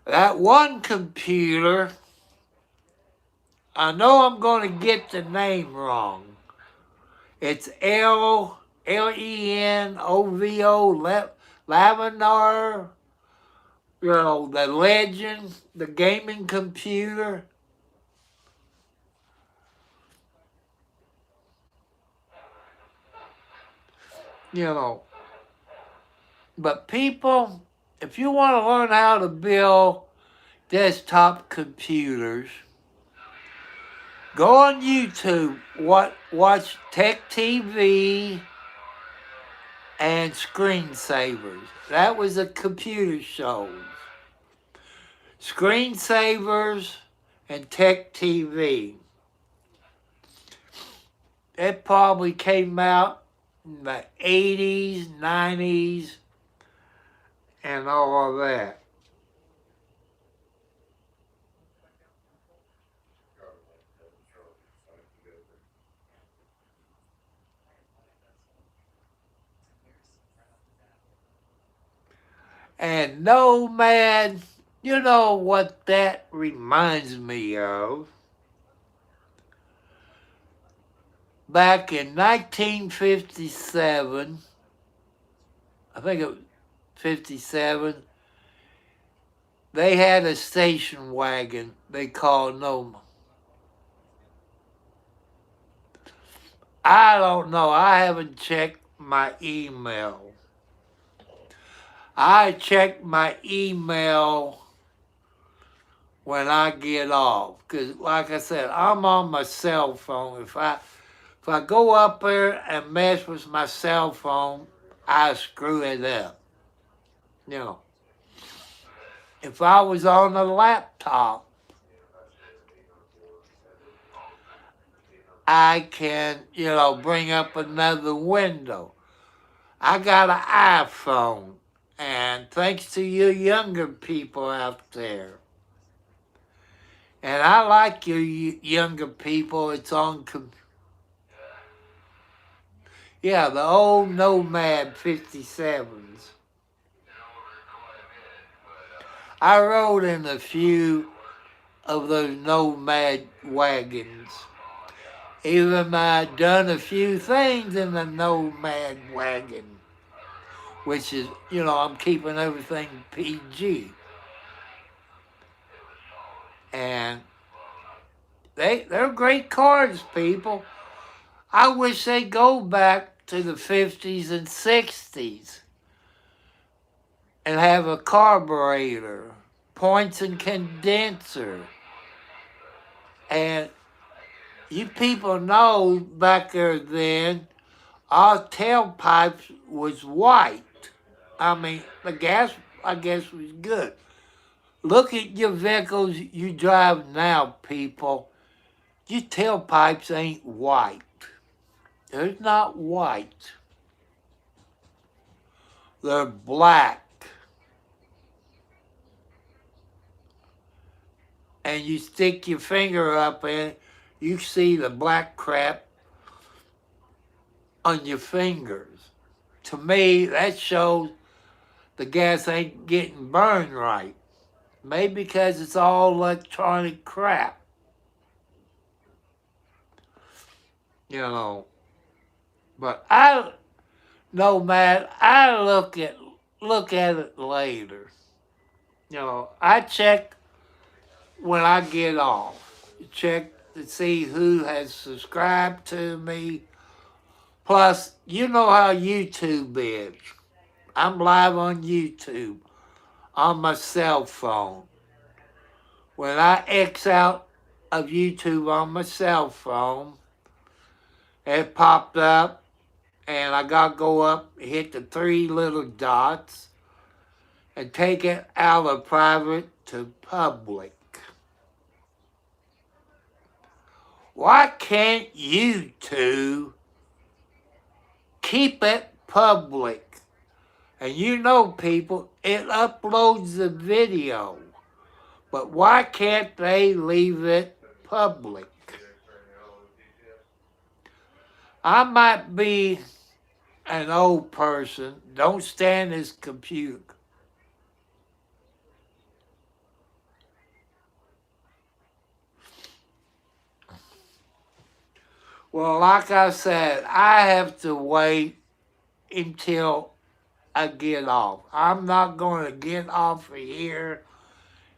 that one computer, I know I'm going to get the name wrong. It's Lenovo, Lavender, you know, the Legend, the gaming computer. You know, but people, if you want to learn how to build desktop computers, go on YouTube, watch Tech TV and Screensavers. That was a computer show. Screensavers and Tech TV. It probably came out in the 80s, 90s, and all of that. And Nomad, you know what that reminds me of? Back in 1957, I think it was 57, they had a station wagon they called Nomad. I don't know. I haven't checked my email. I check my email when I get off. Because, like I said, I'm on my cell phone. If I go up there and mess with my cell phone, I screw it up. You know, if I was on a laptop, I can, bring up another window. I got an iPhone, and thanks to you younger people out there, and I like you younger people, it's on the old Nomad 57s. I rode in a few of those Nomad wagons. Even I done a few things in the Nomad wagon, which is, I'm keeping everything PG. And they're great cars, people. I wish they'd go back to the 50s and 60s and have a carburetor, points and condenser. And you people know back there then, our tailpipes was white. I mean, the gas, I guess, was good. Look at your vehicles you drive now, people. Your tailpipes ain't white. They're not white. They're black. And you stick your finger up in it, you see the black crap on your fingers. To me, that shows the gas ain't getting burned right. Maybe because it's all electronic crap. But I look at it later. I check when I get off. Check to see who has subscribed to me. Plus, you know how YouTube is. I'm live on YouTube on my cell phone. When I X out of YouTube on my cell phone, it popped up, and I got to go up, hit the three little dots, and take it out of private to public. Why can't you two keep it public? And people, it uploads the video. But why can't they leave it public? I might be an old person, don't stand this computer. Well, like I said, I have to wait until I get off. I'm not going to get off of here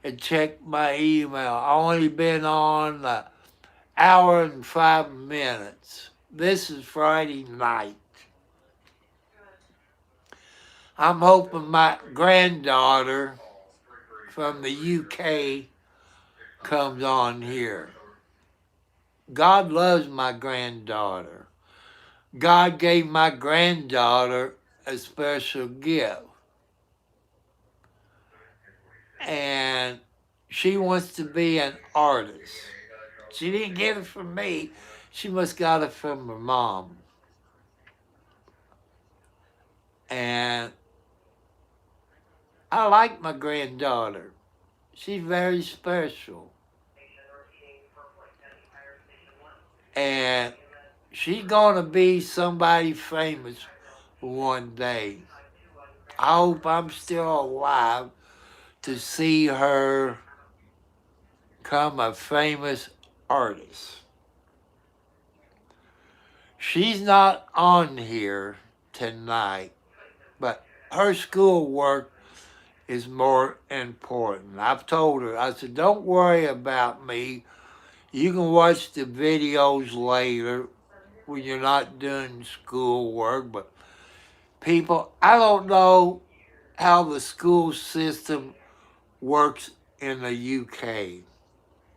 and check my email. I only been on an hour and 5 minutes. This is Friday night. I'm hoping my granddaughter from the UK comes on here. God loves my granddaughter. God gave my granddaughter a special gift. And she wants to be an artist. She didn't get it from me. She must got it from her mom. And I like my granddaughter. She's very special. And she's going to be somebody famous one day. I hope I'm still alive to see her become a famous artist. She's not on here tonight, but her schoolwork is more important. I've told her, I said, don't worry about me. You can watch the videos later when you're not doing schoolwork, but people, I don't know how the school system works in the UK.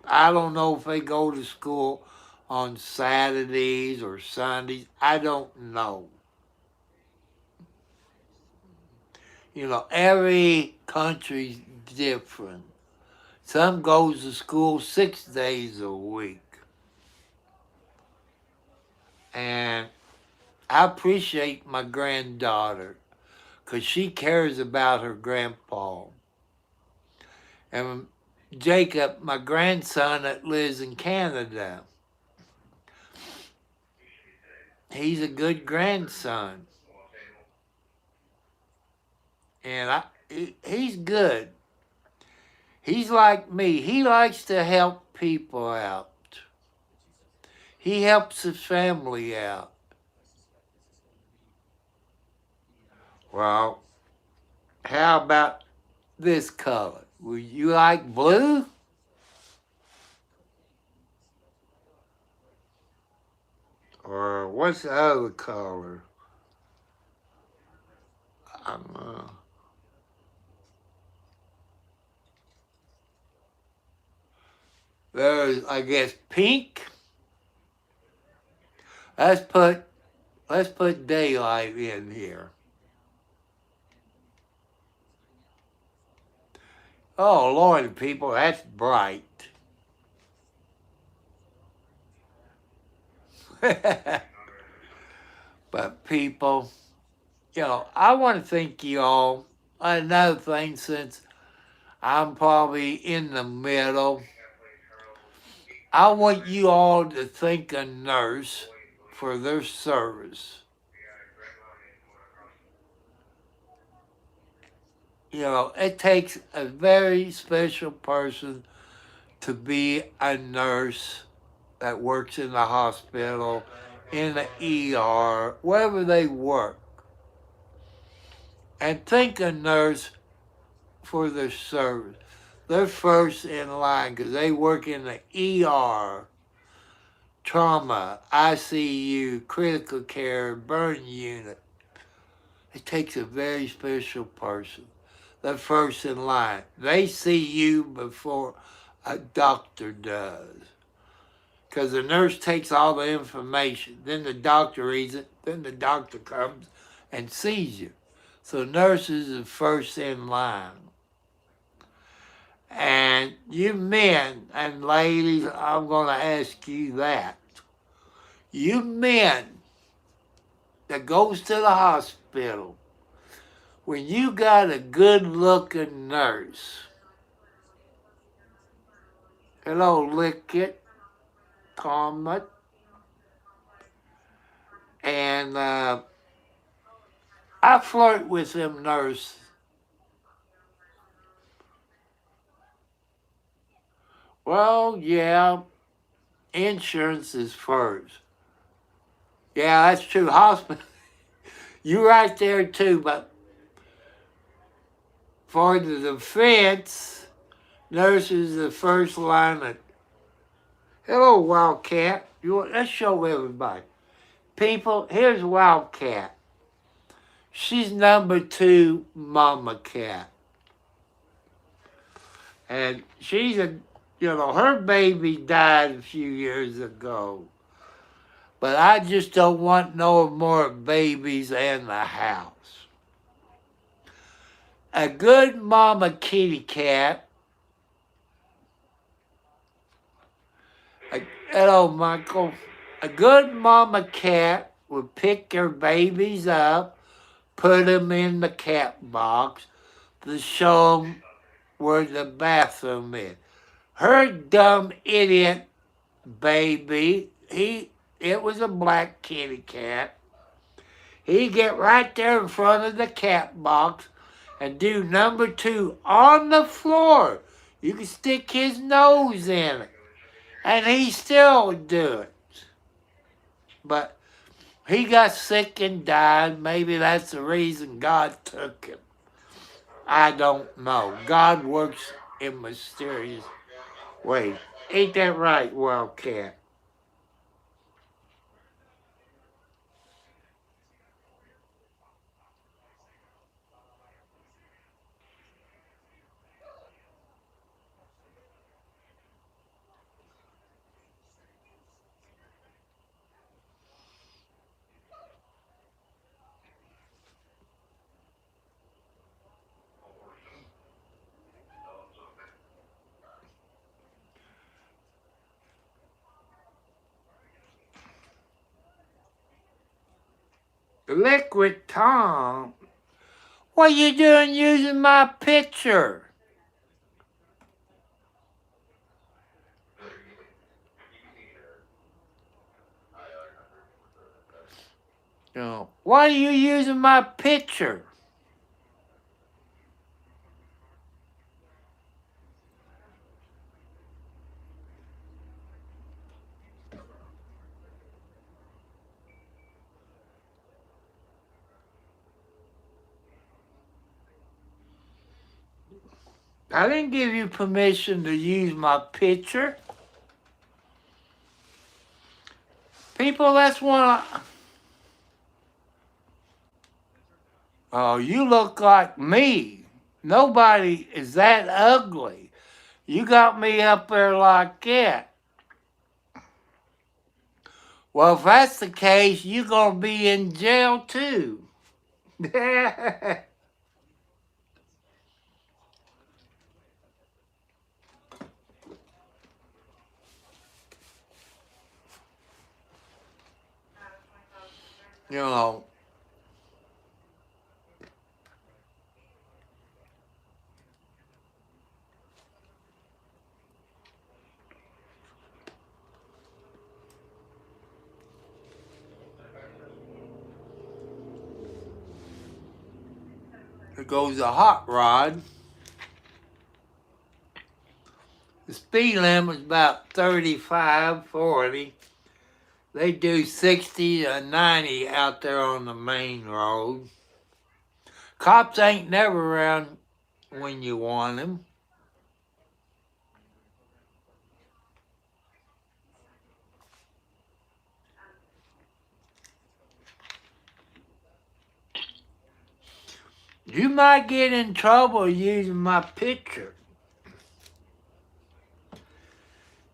I don't know if they go to school on Saturdays or Sundays. I don't know. You know, every country's different. Some goes to school 6 days a week. And I appreciate my granddaughter because she cares about her grandpa. And Jacob, my grandson that lives in Canada, he's a good grandson. And he's good. He's like me. He likes to help people out. He helps his family out. Well, how about this color? Would you like blue? Or what's the other color? I don't know. There's, I guess, pink. Let's put daylight in here. Oh Lord, people, that's bright. But people, you know, I want to thank you all. Another thing, since I'm probably in the middle, I want you all to thank a nurse for their service. You know, it takes a very special person to be a nurse that works in the hospital, in the ER, wherever they work. And thank a nurse for their service. They're first in line because they work in the ER, trauma, ICU, critical care, burn unit. It takes a very special person. They're first in line. They see you before a doctor does. Because the nurse takes all the information, then the doctor reads it, then the doctor comes and sees you. So nurses are first in line. And you men and ladies, I'm going to ask you that. You men that goes to the hospital, when you got a good-looking nurse, hello, Lickett, Comet, and I flirt with them nurses. Well, yeah, insurance is first. Yeah, that's true. Hospital, you're right there too, but for the defense, nurses are the first line of, hello, Wildcat. Let's show everybody. People, here's Wildcat. She's number 2 mama cat. And she's her baby died a few years ago. But I just don't want no more babies in the house. A good mama kitty cat Hello, Michael. A good mama cat would pick her babies up, put them in the cat box to show them where the bathroom is. Her dumb idiot baby, it was a black kitty cat. He'd get right there in front of the cat box and do number 2 on the floor. You could stick his nose in it, and he still would do it. But he got sick and died. Maybe that's the reason God took him. I don't know. God works in mysterious ways. Ain't that right, Wildcat? Liquid Tom, what you doing using my picture? Why are you using my picture? I didn't give you permission to use my picture. People, that's one. Oh, you look like me. Nobody is that ugly. You got me up there like that. Well, if that's the case, you're going to be in jail too. You know, there goes a hot rod. The speed limit's about 35, 40. They do 60 to 90 out there on the main road. Cops ain't never around when you want them. You might get in trouble using my picture.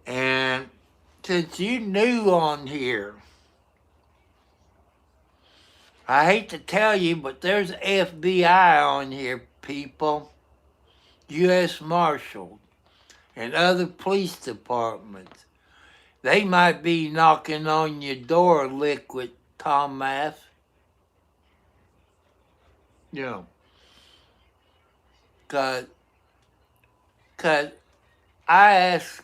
And since you new on here, I hate to tell you, but there's FBI on here, people. U.S. Marshal and other police departments. They might be knocking on your door, Liquid Thomas. Yeah. Cause I asked,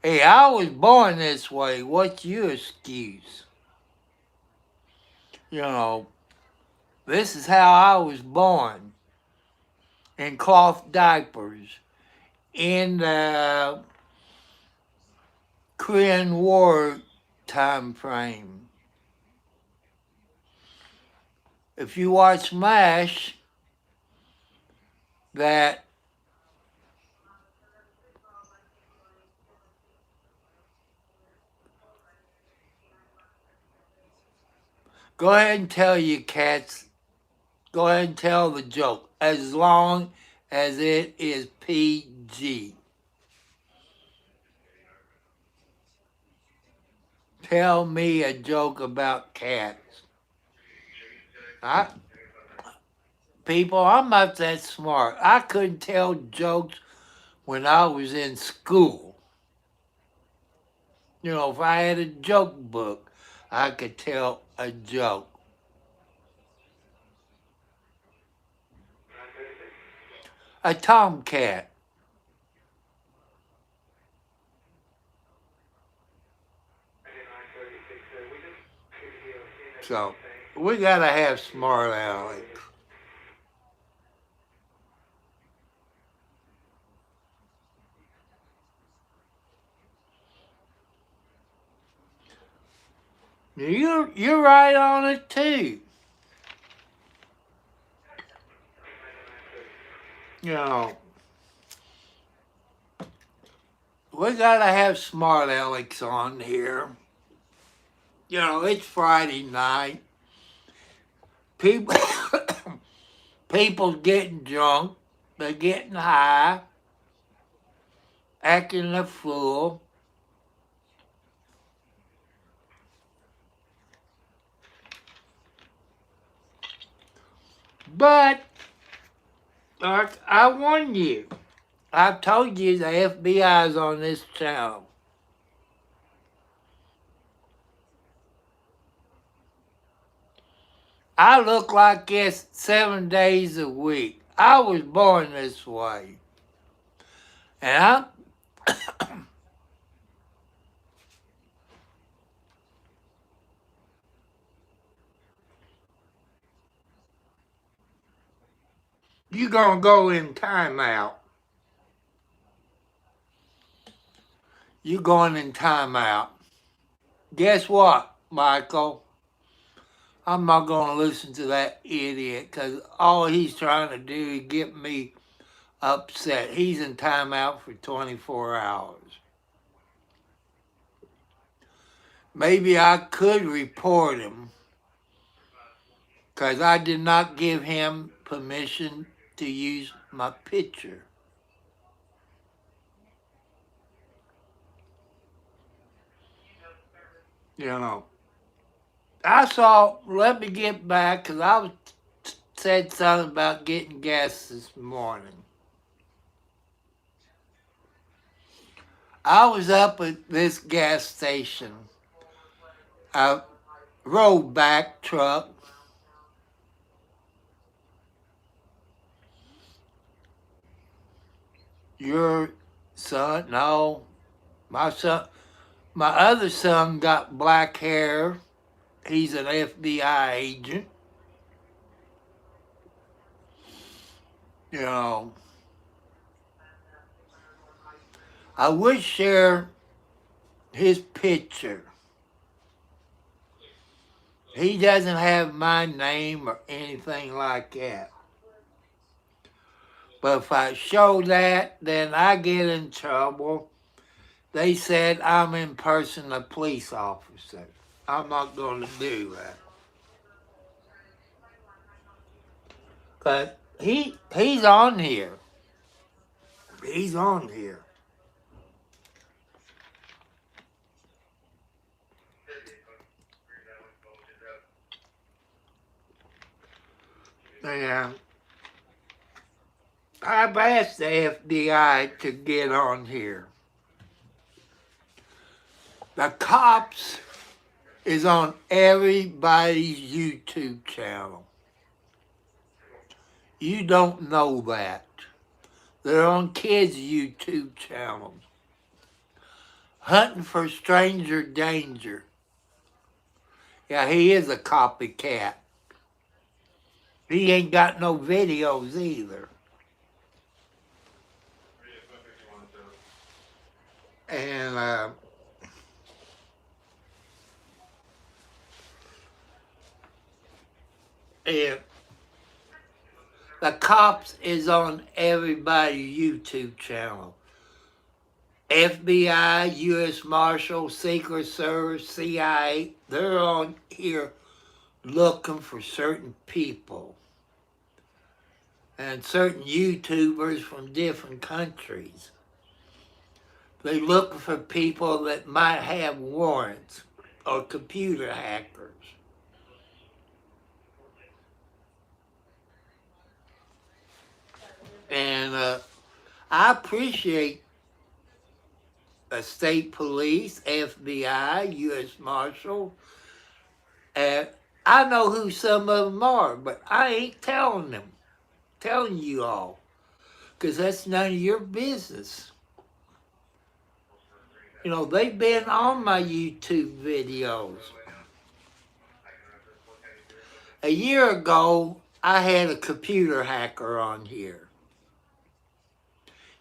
hey, I was born this way. What's your excuse? You know, this is how I was born. In cloth diapers. In the Korean War time frame. If you watch MASH, that go ahead and tell your cats, go ahead and tell the joke, as long as it is PG. Tell me a joke about cats. people. I'm not that smart. I couldn't tell jokes when I was in school. You know, if I had a joke book, I could tell a joke. A tomcat. So we gotta have smart Alex. You're right on it too. You know, we gotta have smart Alex on here. You know, it's Friday night. People people getting drunk, they're getting high, acting a fool. But I warn you. I've told you the FBI's on this channel. I look like this 7 days a week. I was born this way. And you're going to go in timeout. You're going in timeout. Guess what, Michael? I'm not going to listen to that idiot because all he's trying to do is get me upset. He's in timeout for 24 hours. Maybe I could report him because I did not give him permission to use my picture. You know, let me get back because said something about getting gas this morning. I was up at this gas station, a rollback truck. Your son, no, my other son got black hair. He's an FBI agent. You know, I would share his picture. He doesn't have my name or anything like that. But if I show that, then I get in trouble. They said I'm impersonating a police officer. I'm not going to do that. But he's on here. He's on here. And I've asked the FBI to get on here. The cops is on everybody's YouTube channel. You don't know that. They're on kids' YouTube channels. Hunting for stranger danger. Yeah, he is a copycat. He ain't got no videos either. And the cops is on everybody's YouTube channel. FBI, U.S. Marshal, Secret Service, CIA, they're on here looking for certain people and certain YouTubers from different countries. They look for people that might have warrants or computer hackers. I appreciate the state police, FBI, U.S. Marshal, and I know who some of them are, but I ain't telling you all, because that's none of your business. You know, they've been on my YouTube videos. A year ago, I had a computer hacker on here.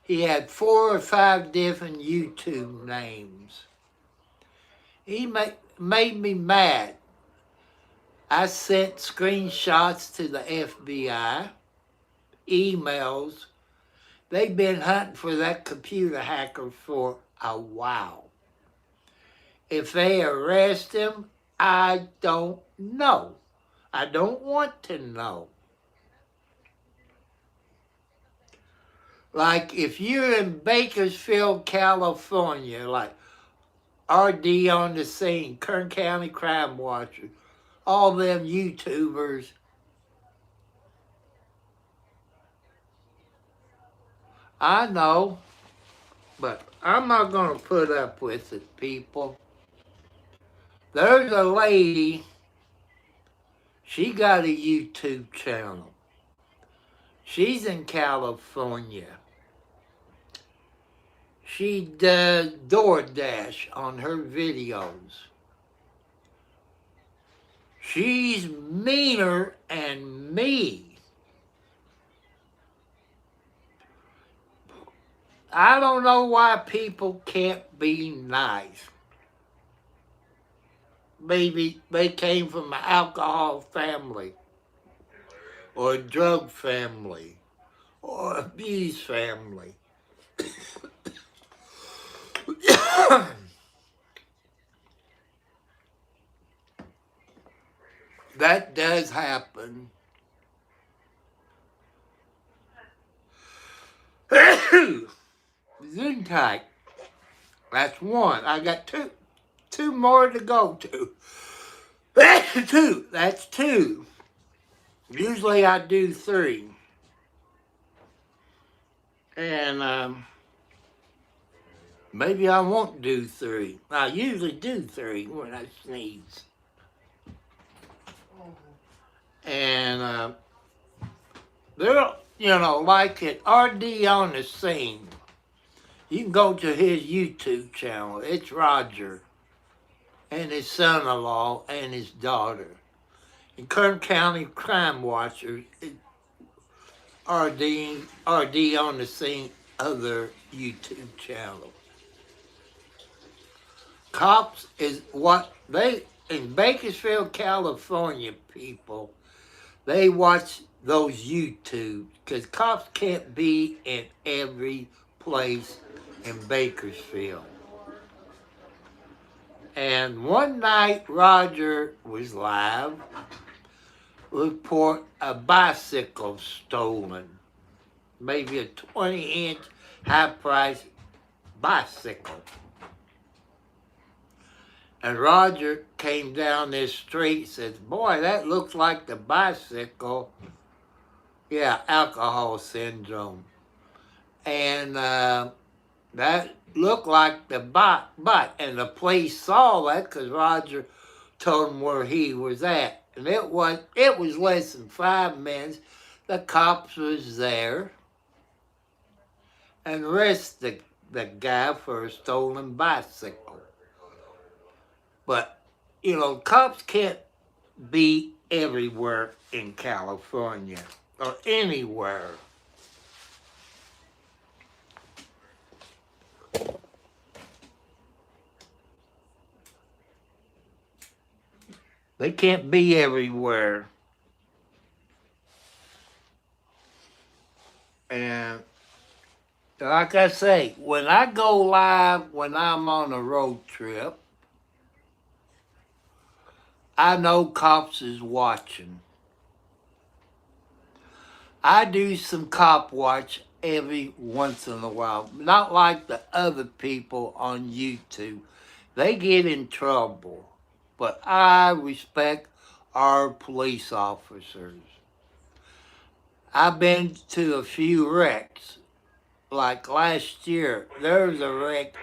He had 4 or 5 different YouTube names. He made me mad. I sent screenshots to the FBI, emails. They've been hunting for that computer hacker for a while. If they arrest him, I don't know. I don't want to know. Like if you're in Bakersfield, California, like RD on the Scene, Kern County Crime Watcher, all them YouTubers, I know, but I'm not going to put up with it, people. There's a lady, she got a YouTube channel. She's in California. She does DoorDash on her videos. She's meaner than me. I don't know why people can't be nice. Maybe they came from an alcohol family, or a drug family, or abuse family. That does happen. Zoontite. That's one. I got two more to go to. Two. That's 2. Usually I do 3. And maybe I won't do 3. I usually do 3 when I sneeze. And they're, like at RD on the Scene. You can go to his YouTube channel. It's Roger and his son-in-law and his daughter. And Kern County Crime Watcher, RD on the Scene, other YouTube channel. Cops is what they, in Bakersfield, California, people, they watch those YouTube, because cops can't be in every place in Bakersfield. And one night, Roger was live, report a bicycle stolen. Maybe a 20-inch high-priced bicycle. And Roger came down this street and says, boy, that looks like the bicycle. Yeah, alcohol syndrome. And that looked like the bike. And the police saw that because Roger told them where he was at. And it was less than 5 minutes. The cops was there and arrested the guy for a stolen bicycle. But, cops can't be everywhere in California or anywhere. They can't be everywhere. And like I say, when I go live, when I'm on a road trip, I know cops is watching. I do some cop watch every once in a while. Not like the other people on YouTube. They get in trouble. But I respect our police officers. I've been to a few wrecks. like last year, there was a wreck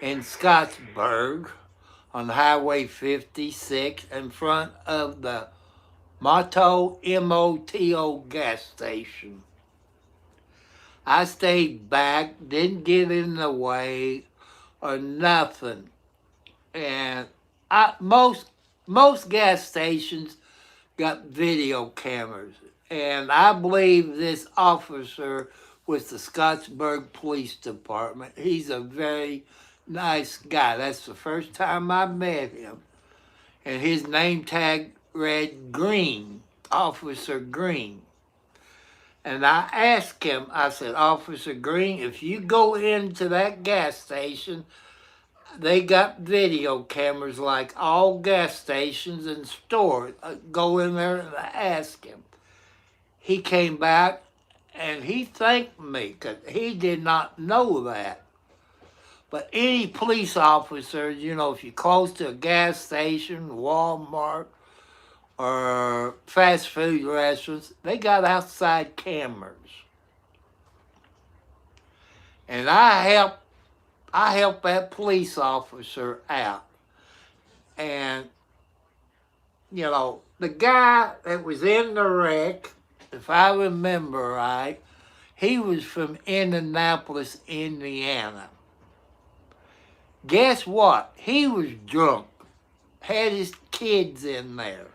in Scottsburg on Highway 56 in front of the Moto gas station. I stayed back, didn't get in the way or nothing. And most gas stations got video cameras. And I believe this officer with the Scottsburg Police Department, he's a very nice guy. That's the first time I met him. And his name tag read Green, Officer Green. And I asked him, I said, Officer Green, if you go into that gas station, they got video cameras like all gas stations and stores. Go in there and ask him. He came back and he thanked me because he did not know that. But any police officer, you know, if you're close to a gas station, Walmart, or fast food restaurants, they got outside cameras. And I helped that police officer out. And, you know, the guy that was in the wreck, if I remember right, he was from Indianapolis, Indiana. Guess what? He was drunk, had his kids in there.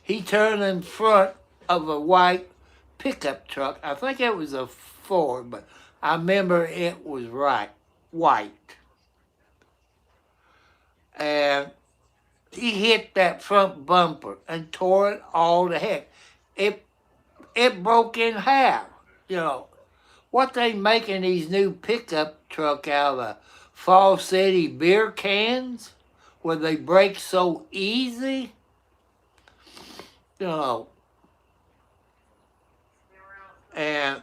He turned in front of a white pickup truck. I think it was a Ford, but I remember it was white. And he hit that front bumper and tore it all to heck. It broke in half. You know, what they making these new pickup truck out of Fall City beer cans where they break so easy? You know, and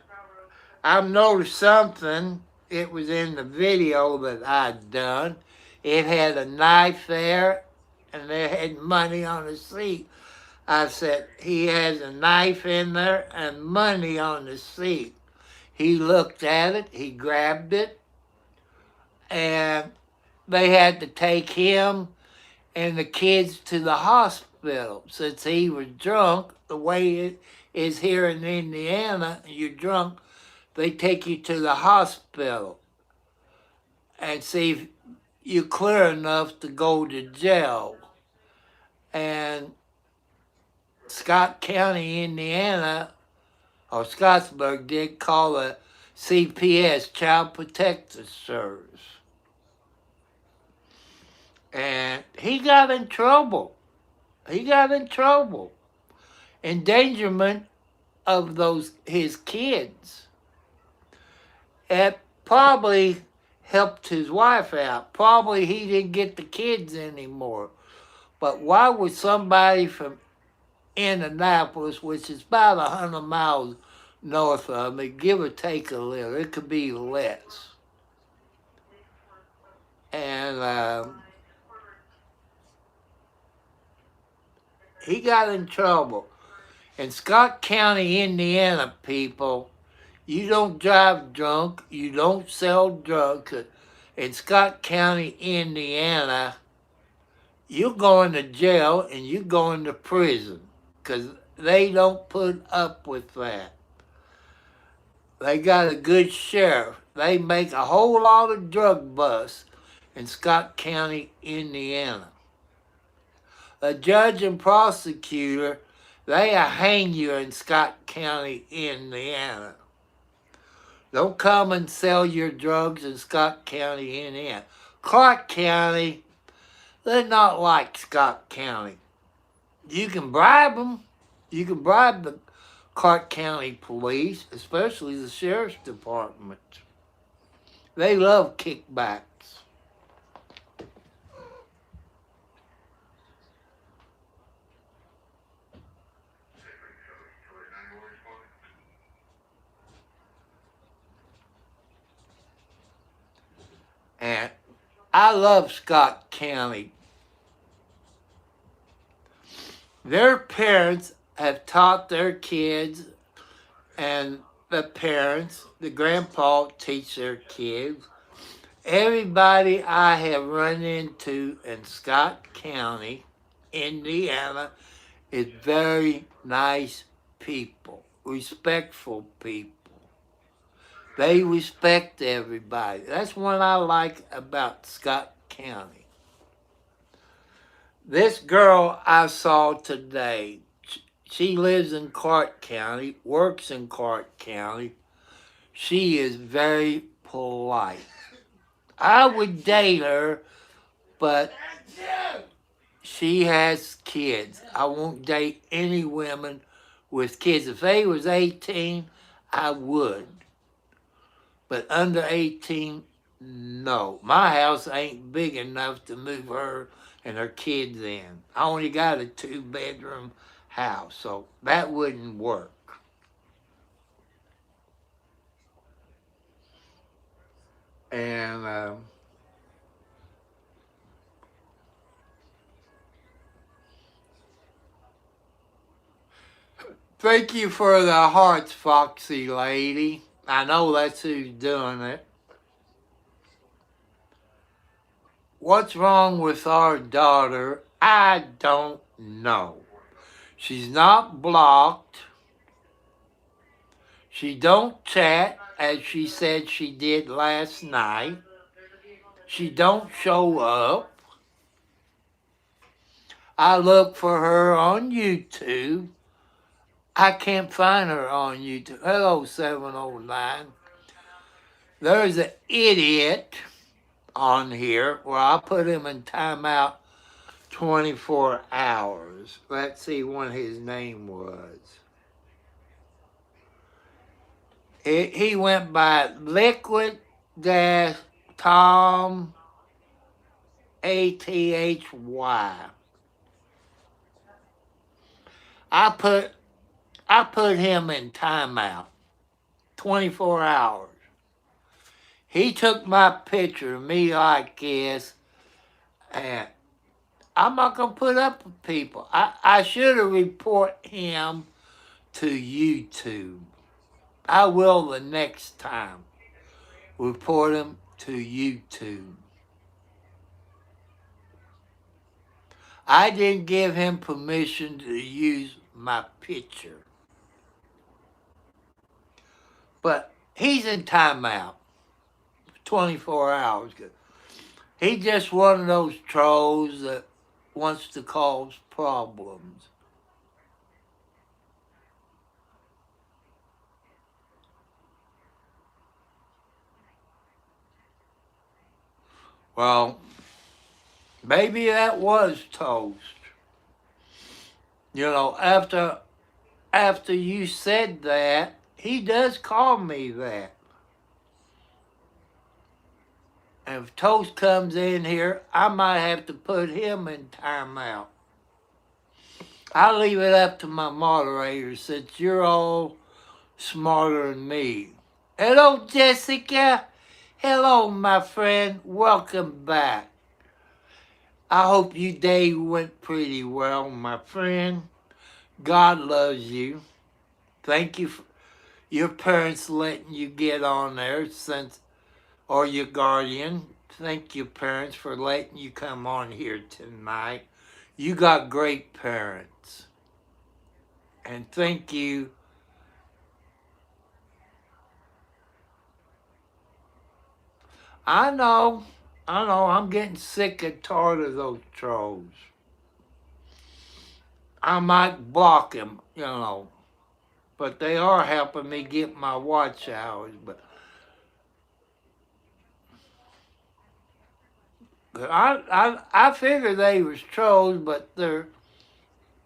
I've noticed something. It was in the video that I'd done. It had a knife there, and they had money on the seat. I said, he has a knife in there and money on the seat. He looked at it, he grabbed it, and they had to take him and the kids to the hospital since he was drunk. The way it is here in Indiana, you're drunk, they take you to the hospital and see if you're clear enough to go to jail. And Scott County, Indiana, or Scottsburg did call the CPS, Child Protective Service. And he got in trouble. Endangerment of his kids. It probably helped his wife out. Probably he didn't get the kids anymore. But why would somebody from Indianapolis, which is about 100 miles north of me, give or take a little, it could be less. And he got in trouble. In Scott County, Indiana, people, you don't drive drunk, you don't sell drugs. In Scott County, Indiana, you're going to jail and you're going to prison because they don't put up with that. They got a good sheriff. They make a whole lot of drug busts in Scott County, Indiana. A judge and prosecutor, they'll hang you in Scott County, Indiana. Don't come and sell your drugs in Scott County, Indiana. Clark County, they're not like Scott County. You can bribe them. You can bribe the Clark County police, especially the sheriff's department. They love kickbacks. And I love Scott County. Their parents have taught their kids, and the parents, the grandpa teach their kids. Everybody I have run into in Scott County, Indiana, is very nice people, respectful people. They respect everybody. That's what I like about Scott County. This girl I saw today, she lives in Clark County, works in Clark County. She is very polite. I would date her, but she has kids. I won't date any women with kids. If they was 18, I would. But under 18, no. My house ain't big enough to move her and her kids in. I only got a 2-bedroom house, so that wouldn't work. And thank you for the hearts, Foxy Lady. I know that's who's doing it. What's wrong with our daughter? I don't know. She's not blocked. She don't chat as she said she did last night. She don't show up. I look for her on YouTube. I can't find her on YouTube. Hello, 709. There's an idiot on here where I put him in timeout 24 hours. Let's see what his name was. He went by Liquid Dash Tom ATHY. I put him in timeout 24 hours. He took my picture of me like this, and I'm not going to put up with people. I should have reported him to YouTube. I will the next time. Report him to YouTube. I didn't give him permission to use my picture. But he's in timeout. 24 hours. He's just one of those trolls that wants to cause problems. Well, maybe that was toast. You know, after you said that, he does call me that. And if Toast comes in here, I might have to put him in timeout. I'll leave it up to my moderators since you're all smarter than me. Hello, Jessica. Hello, my friend. Welcome back. I hope your day went pretty well, my friend. God loves you. Thank you for your parents letting you get on there or your guardian. Thank your parents for letting you come on here tonight. You got great parents. And thank you. I know, I'm getting sick and tired of those trolls. I might block them, but they are helping me get my watch hours. But I figure they was trolls, but they're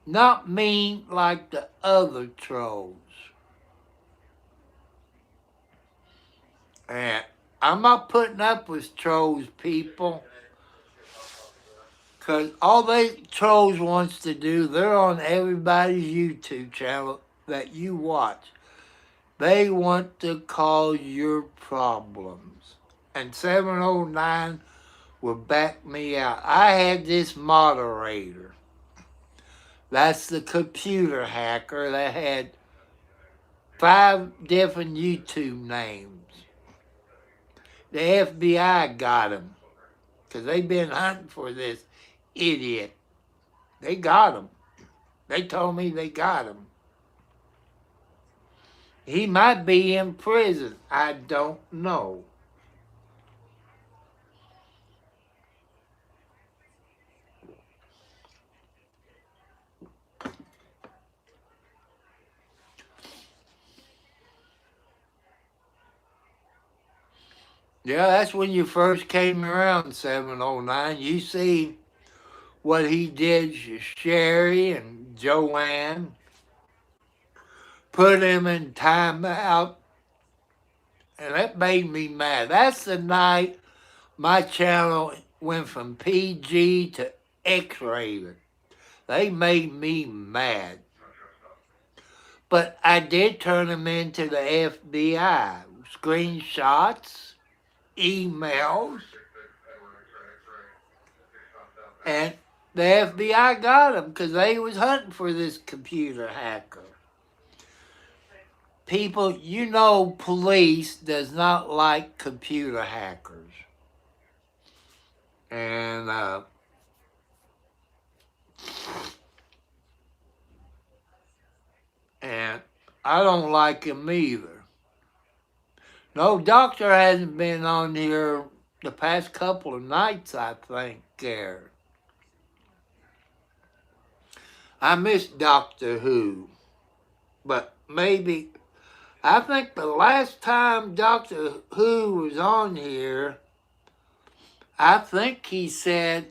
not mean like the other trolls. And I'm not putting up with trolls, people. Because all they trolls wants to do, they're on everybody's YouTube channel that you watch. They want to cause your problems. And 709 will back me out. I had this moderator. That's the computer hacker that had 5 different YouTube names. The FBI got him because they've been hunting for this idiot. They got him. They told me they got him. He might be in prison. I don't know. Yeah, that's when you first came around, 709. You see what he did to Sherry and Joanne. Put him in timeout. And that made me mad. That's the night my channel went from PG to X-rated. They made me mad. But I did turn them into the FBI. Screenshots, emails, and the FBI got them because they was hunting for this computer hacker. People, you know police does not like computer hackers. And I don't like him either. No, doctor hasn't been on here the past couple of nights, I think, Gary. I miss Doctor Who, but maybe, I think the last time Doctor Who was on here, I think he said,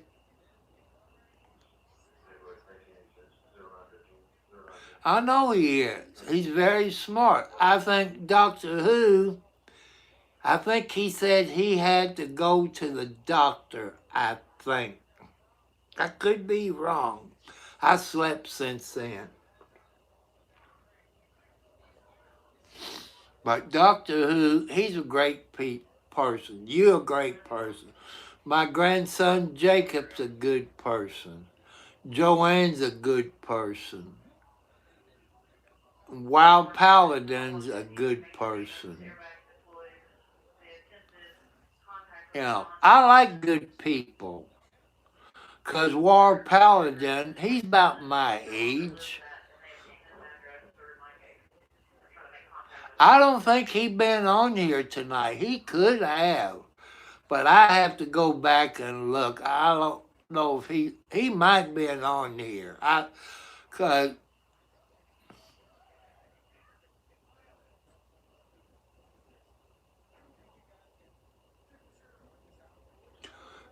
I know he is. He's very smart. I think Doctor Who, I think he said he had to go to the doctor, I think. I could be wrong. I slept since then. But Doctor Who, he's a great person. You're a great person. My grandson Jacob's a good person. Joanne's a good person. Wild Paladin's a good person. You know, I like good people. Because Wild Paladin, he's about my age. I don't think he been on here tonight. He could have. But I have to go back and look. I don't know if he might been on here. Cause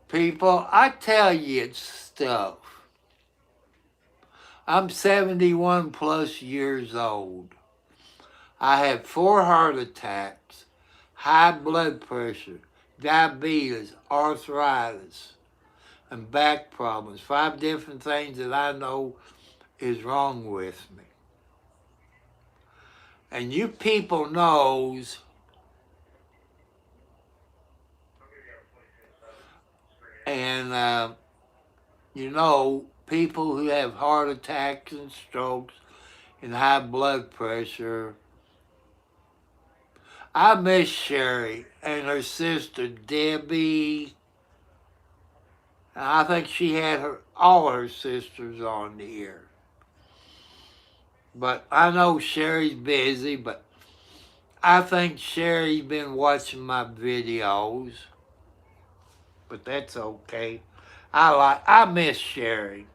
people, I tell you stuff. I'm 71 plus years old. I had 4 heart attacks, high blood pressure, diabetes, arthritis, and back problems. 5 different things that I know is wrong with me. And you people knows and you know people who have heart attacks and strokes and high blood pressure. I miss Sherry and her sister Debbie. And I think she had all her sisters on here. But I know Sherry's busy, but I think Sherry's been watching my videos. But that's okay. I miss Sherry.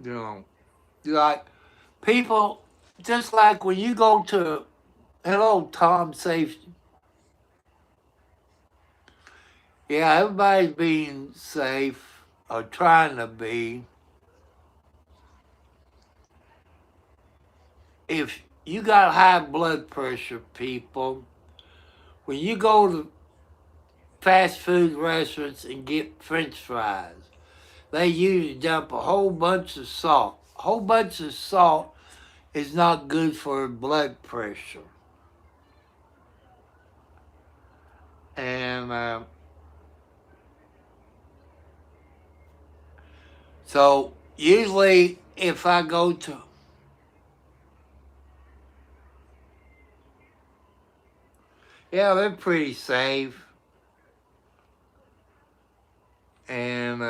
You know, like people, just like when you go to, hello, Tom Safety. Yeah, everybody's being safe or trying to be. If you got high blood pressure, people, when you go to fast food restaurants and get French fries, they usually dump a whole bunch of salt. A whole bunch of salt is not good for blood pressure. so usually if I go to, yeah, they're pretty safe. And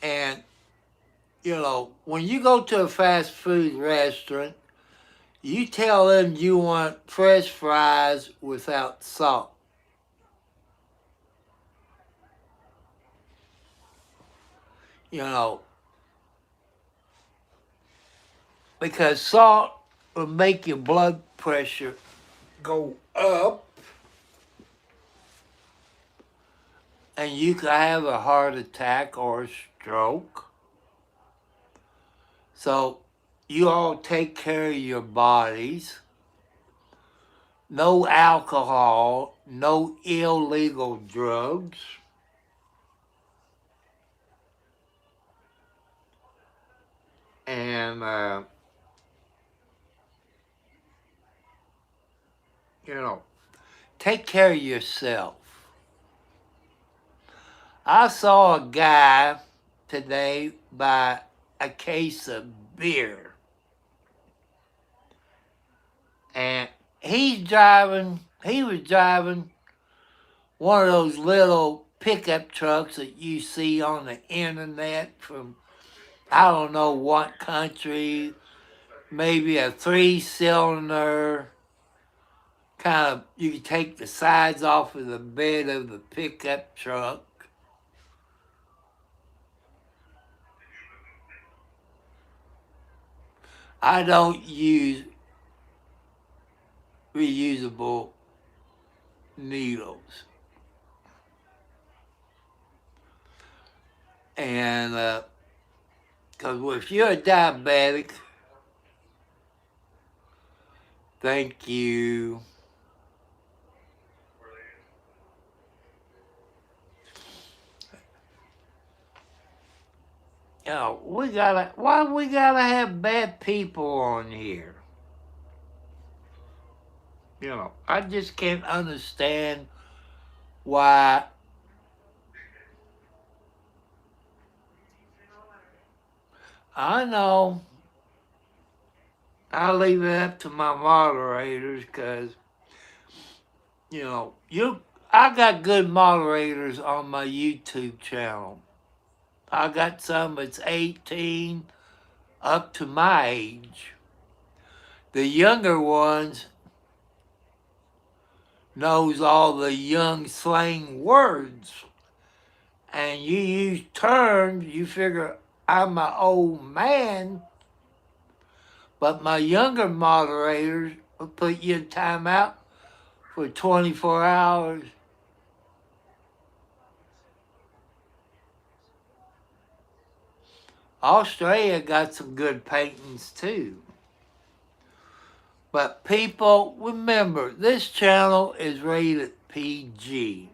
and you know, when you go to a fast food restaurant, you tell them you want fresh fries without salt. You know, because salt will make your blood pressure go up, and you could have a heart attack or a stroke. So you all take care of your bodies. No alcohol, no illegal drugs. And, you know, take care of yourself. I saw a guy today buy a case of beer. And he was driving one of those little pickup trucks that you see on the internet from I don't know what country, maybe a 3-cylinder, kind of, you can take the sides off of the bed of the pickup truck. I don't use reusable needles. And, because if you're a diabetic, thank you. You know, why we gotta have bad people on here? You know, I just can't understand why. I know. I leave it up to my moderators because, you know, I got good moderators on my YouTube channel. I got some that's 18 up to my age. The younger ones knows all the young slang words. And you use terms, you figure I'm an old man, but my younger moderators will put you in timeout for 24 hours. Australia got some good paintings too. But people, remember, this channel is rated PG.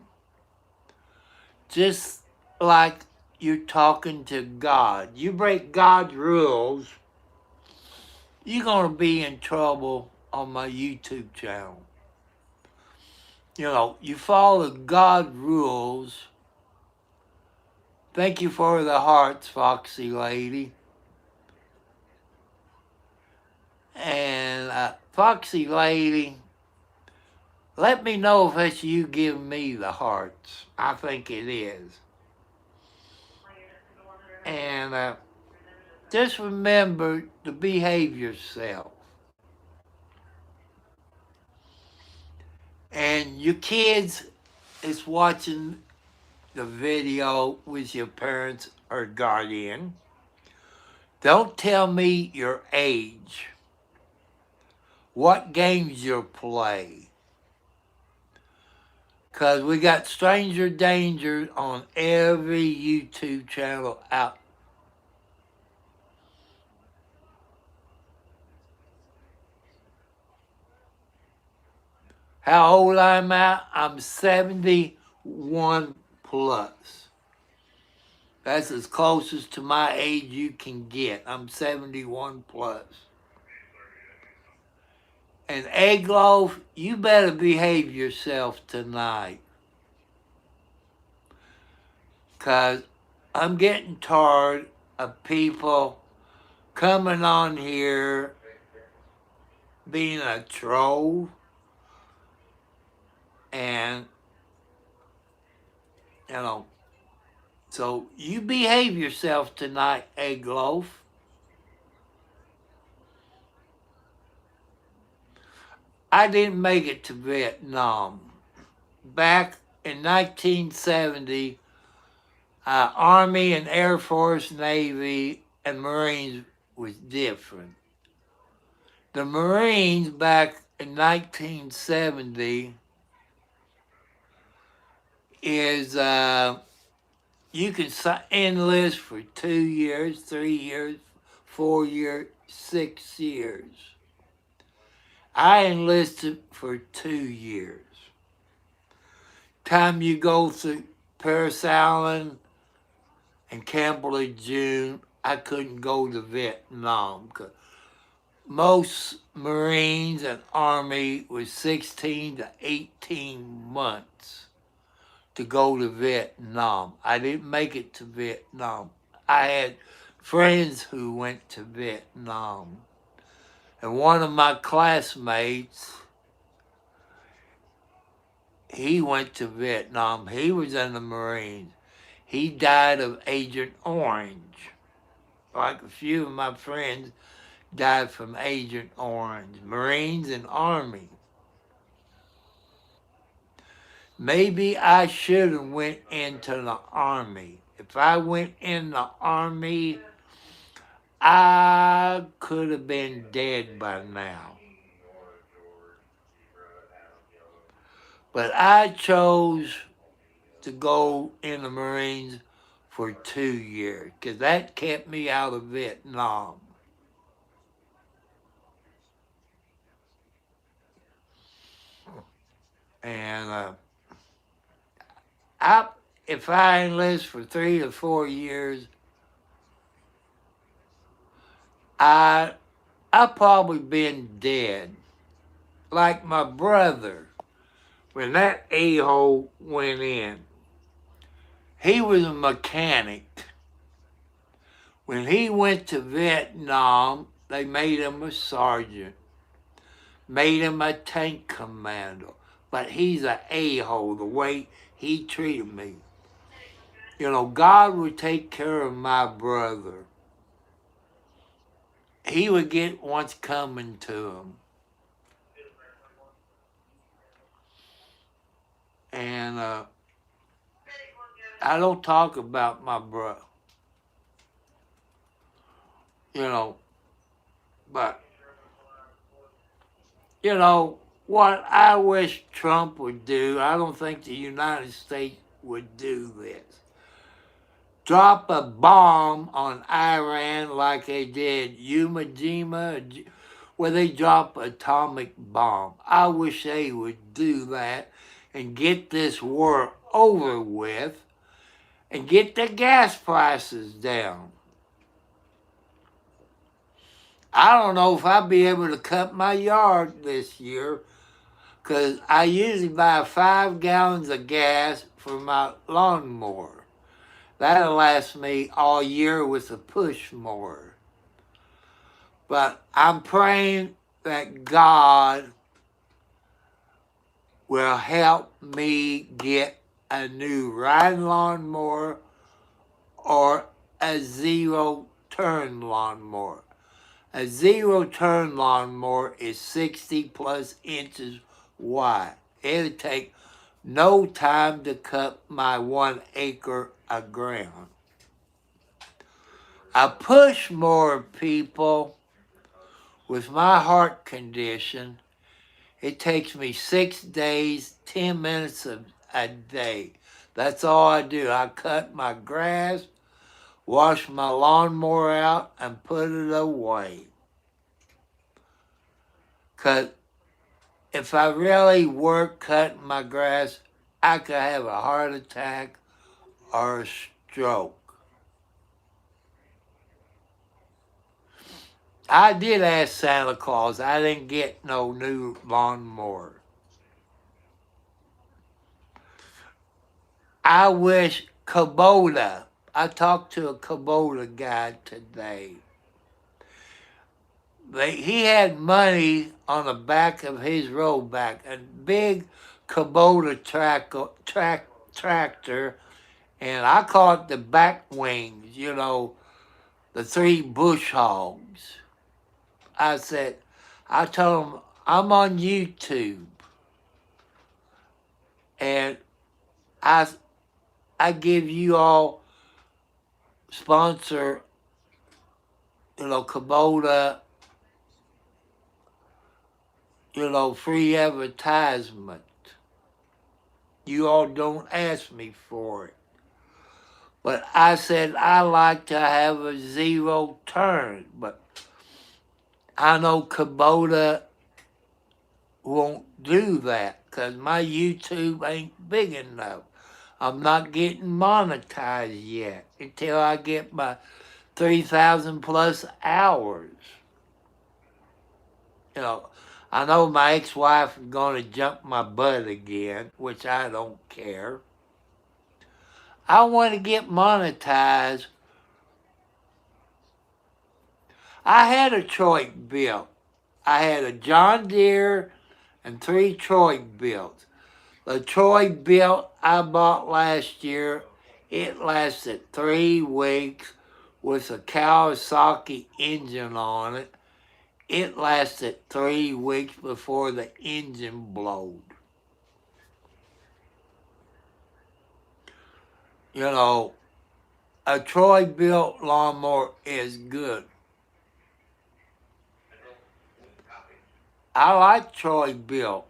Just like you're talking to God. You break God's rules, you're going to be in trouble on my YouTube channel. You know, you follow God's rules. Thank you for the hearts, Foxy Lady. And Foxy Lady, let me know if it's you giving me the hearts. I think it is. And just remember to behave yourself. And your kids is watching the video with your parents or guardian. Don't tell me your age. What games you play. Because we got Stranger Danger on every YouTube channel out. How old I'm at? I'm 71 plus. That's as closest to my age you can get. I'm 71 plus. And Egg Loaf, you better behave yourself tonight. Because I'm getting tired of people coming on here being a troll. And, so you behave yourself tonight, Egg Loaf. I didn't make it to Vietnam. Back in 1970, Army and Air Force, Navy, and Marines was different. The Marines back in 1970 is you can enlist for 2 years, 3 years, 4 years, 6 years. I enlisted for 2 years. Time you go through Paris Island and Camp Lejeune, I couldn't go to Vietnam because most Marines and Army was 16 to 18 months to go to Vietnam. I didn't make it to Vietnam. I had friends who went to Vietnam. And one of my classmates, he went to Vietnam. He was in the Marines. He died of Agent Orange. Like a few of my friends died from Agent Orange. Marines and Army. Maybe I should have went into the Army. If I went in the Army, I could have been dead by now. But I chose to go in the Marines for 2 years because that kept me out of Vietnam. And if I enlist for 3 to 4 years, I probably been dead. Like my brother, when that a-hole went in, he was a mechanic. When he went to Vietnam, they made him a sergeant, made him a tank commander. But he's an a-hole, the way he treated me. God would take care of my brother. He would get what's coming to him. And I don't talk about my brother. But, what I wish Trump would do, I don't think the United States would do this. Drop a bomb on Iran like they did Iwo Jima, where they drop an atomic bomb. I wish they would do that and get this war over with and get the gas prices down. I don't know if I'll be able to cut my yard this year because I usually buy 5 gallons of gas for my lawnmower. That'll last me all year with a push mower. But I'm praying that God will help me get a new riding lawnmower or a zero-turn lawnmower. A zero-turn lawnmower is 60 plus inches wide. It'll take no time to cut my 1 acre of ground. A push mower, people, with my heart condition, it takes me 6 days, 10 minutes a day. That's all I do. I cut my grass, wash my lawnmower out, and put it away. Because if I really work cutting my grass, I could have a heart attack or a stroke. I did ask Santa Claus. I didn't get no new lawnmower. I wish Kubota. I talked to a Kubota guy today. He had money on the back of his road back, a big Kubota tractor, and I call it the back wings, you know, the three bush hogs. I told him, I'm on YouTube, and I, I give you all sponsor, Kubota, free advertisement. You all don't ask me for it. But I said I like to have a zero turn, but I know Kubota won't do that because my YouTube ain't big enough. I'm not getting monetized yet until I get my 3,000 plus hours. I know my ex-wife is going to jump my butt again, which I don't care. I want to get monetized. I had a Troy built. I had a John Deere and 3 Troy builds. The Troy built I bought last year, it lasted 3 weeks with a Kawasaki engine on it. It lasted 3 weeks before the engine blowed. A Troy built lawnmower is good. I like Troy built.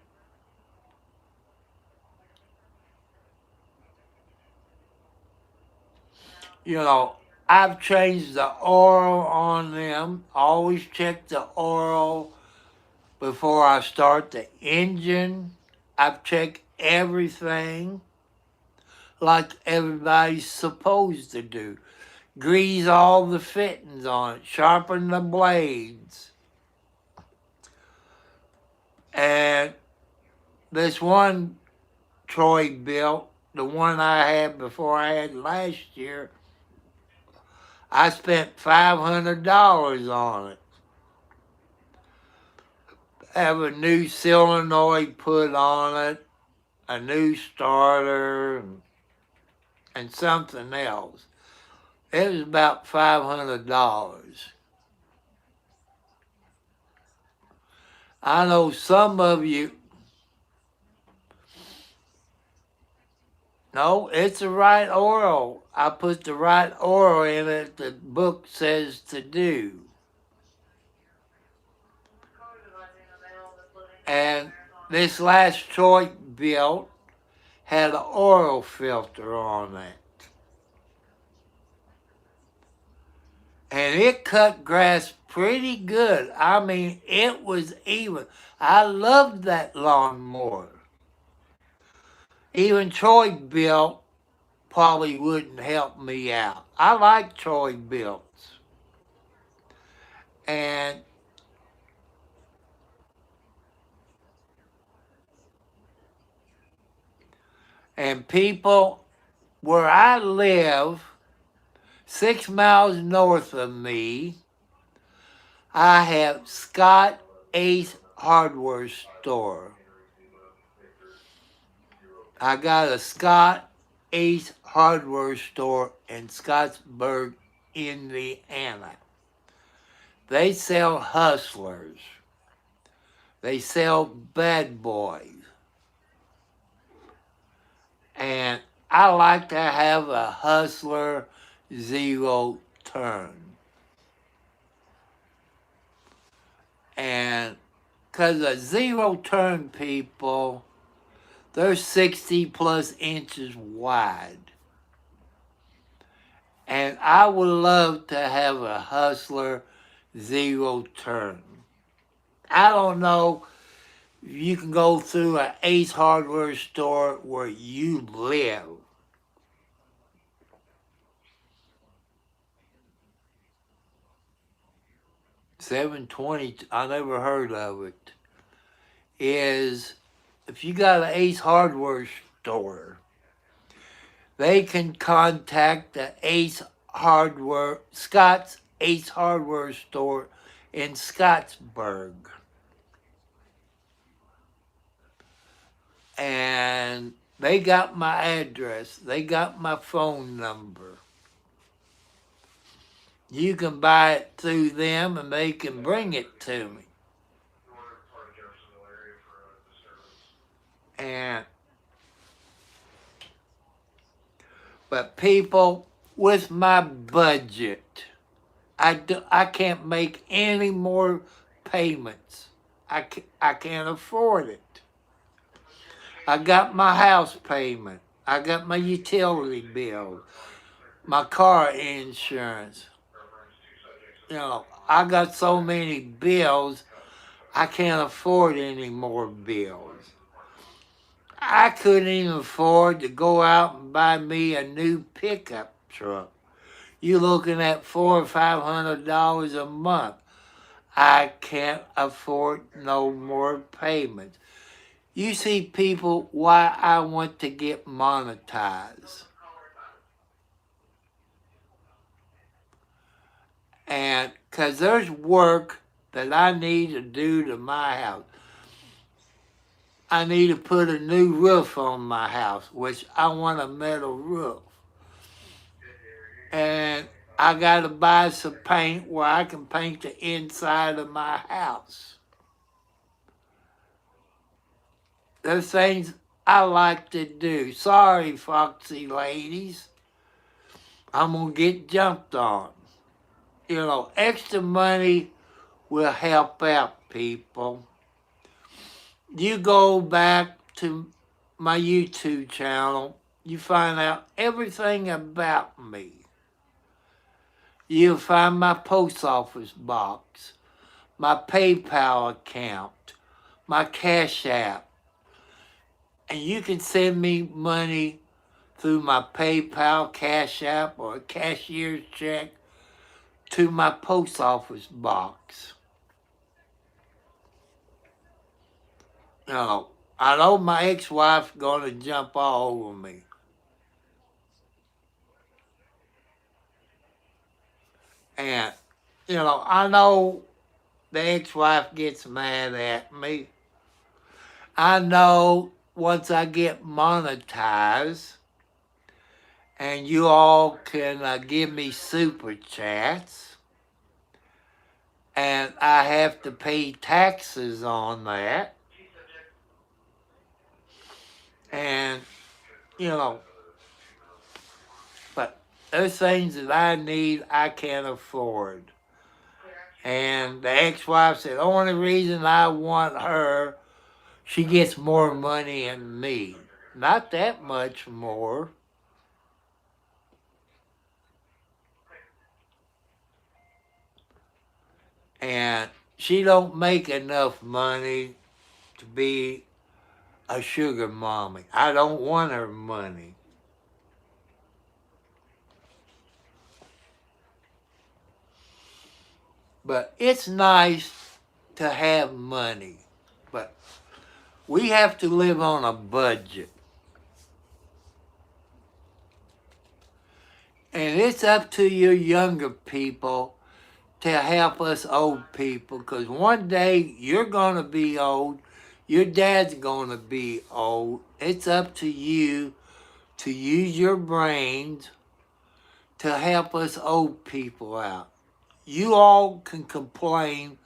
I've changed the oil on them. Always check the oil before I start the engine. I've checked everything like everybody's supposed to do. Grease all the fittings on it, sharpen the blades. And this one Troy built, the one I had before I had last year, I spent $500 on it. Have a new solenoid put on it, a new starter, and something else. It was about $500. I know some of you, no, it's the right oil. I put the right oil in it the book says to do. And this last Troy built had an oil filter on it. And it cut grass pretty good. I mean, it was even. I loved that lawnmower. Even Troy built probably wouldn't help me out. I like Troy builts. And people where I live, 6 miles north of me, I have Scott Ace Hardware Store. I got a Scott Ace Hardware Store in Scottsburg, Indiana. They sell Hustlers. They sell Bad Boys. And I like to have a Hustler zero turn. And because a zero turn people, they're 60 plus inches wide. And I would love to have a Hustler zero turn. I don't know if you can go through an Ace Hardware store where you live. 720, I never heard of it, is if you got an Ace Hardware store, they can contact the Scott's Ace Hardware store in Scottsburg. And they got my address. They got my phone number. You can buy it through them and they can bring it to me. And but people, with my budget, I can't make any more payments. I can't afford it. I got my house payment. I got my utility bill, my car insurance. You know, I got so many bills, I can't afford any more bills. I couldn't even afford to go out and buy me a new pickup truck. You're looking at $400 or $500 a month. I can't afford no more payments. You see, people, why I want to get monetized. And because there's work that I need to do to my house. I need to put a new roof on my house, which I want a metal roof. And I got to buy some paint where I can paint the inside of my house. There's things I like to do. Sorry, foxy ladies. I'm going to get jumped on. You know, extra money will help out people. You go back to my YouTube channel, you find out everything about me. You'll find my post office box, my PayPal account, my Cash App. And you can send me money through my PayPal, Cash App, or a cashier's check to my post office box. You know, I know my ex-wife's going to jump all over me. And, you know, I know the ex-wife gets mad at me. I know once I get monetized and you all can give me super chats and I have to pay taxes on that. And, you know, but there's things that I need I can't afford. And the ex-wife said, the only reason I want her, she gets more money than me. Not that much more. And she don't make enough money to be a sugar mommy. I don't want her money. But it's nice to have money. But we have to live on a budget. And it's up to your younger people to help us old people. Because one day you're going to be old. Your dad's going to be old. It's up to you to use your brains to help us old people out. You all can complain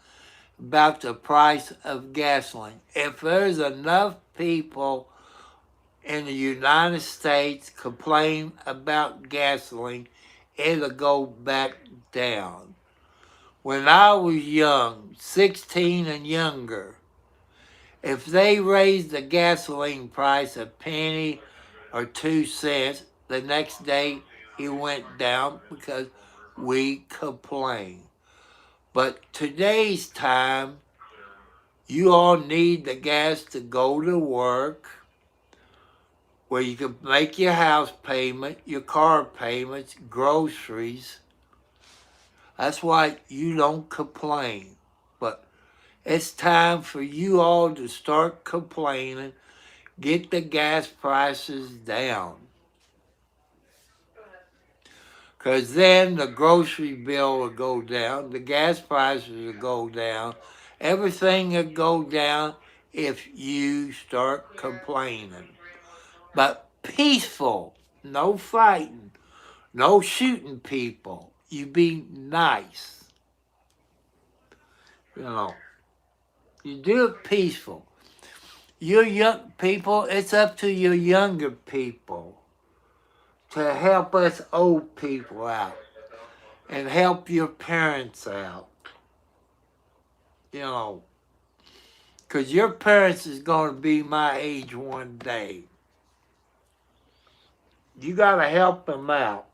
about the price of gasoline. If there's enough people in the United States complain about gasoline, it'll go back down. When I was young, 16 and younger, if they raised the gasoline price a penny or 2 cents, the next day it went down because we complained. But today's time, you all need the gas to go to work, where you can make your house payment, your car payments, groceries. That's why you don't complain. But it's time for you all to start complaining. Get the gas prices down. Because then the grocery bill will go down, the gas prices will go down, everything will go down if you start complaining. But peaceful, no fighting, no shooting people. You be nice. You know, you do it peaceful. You young people, it's up to your younger people to help us old people out and help your parents out. You know, because your parents is going to be my age one day. You got to help them out.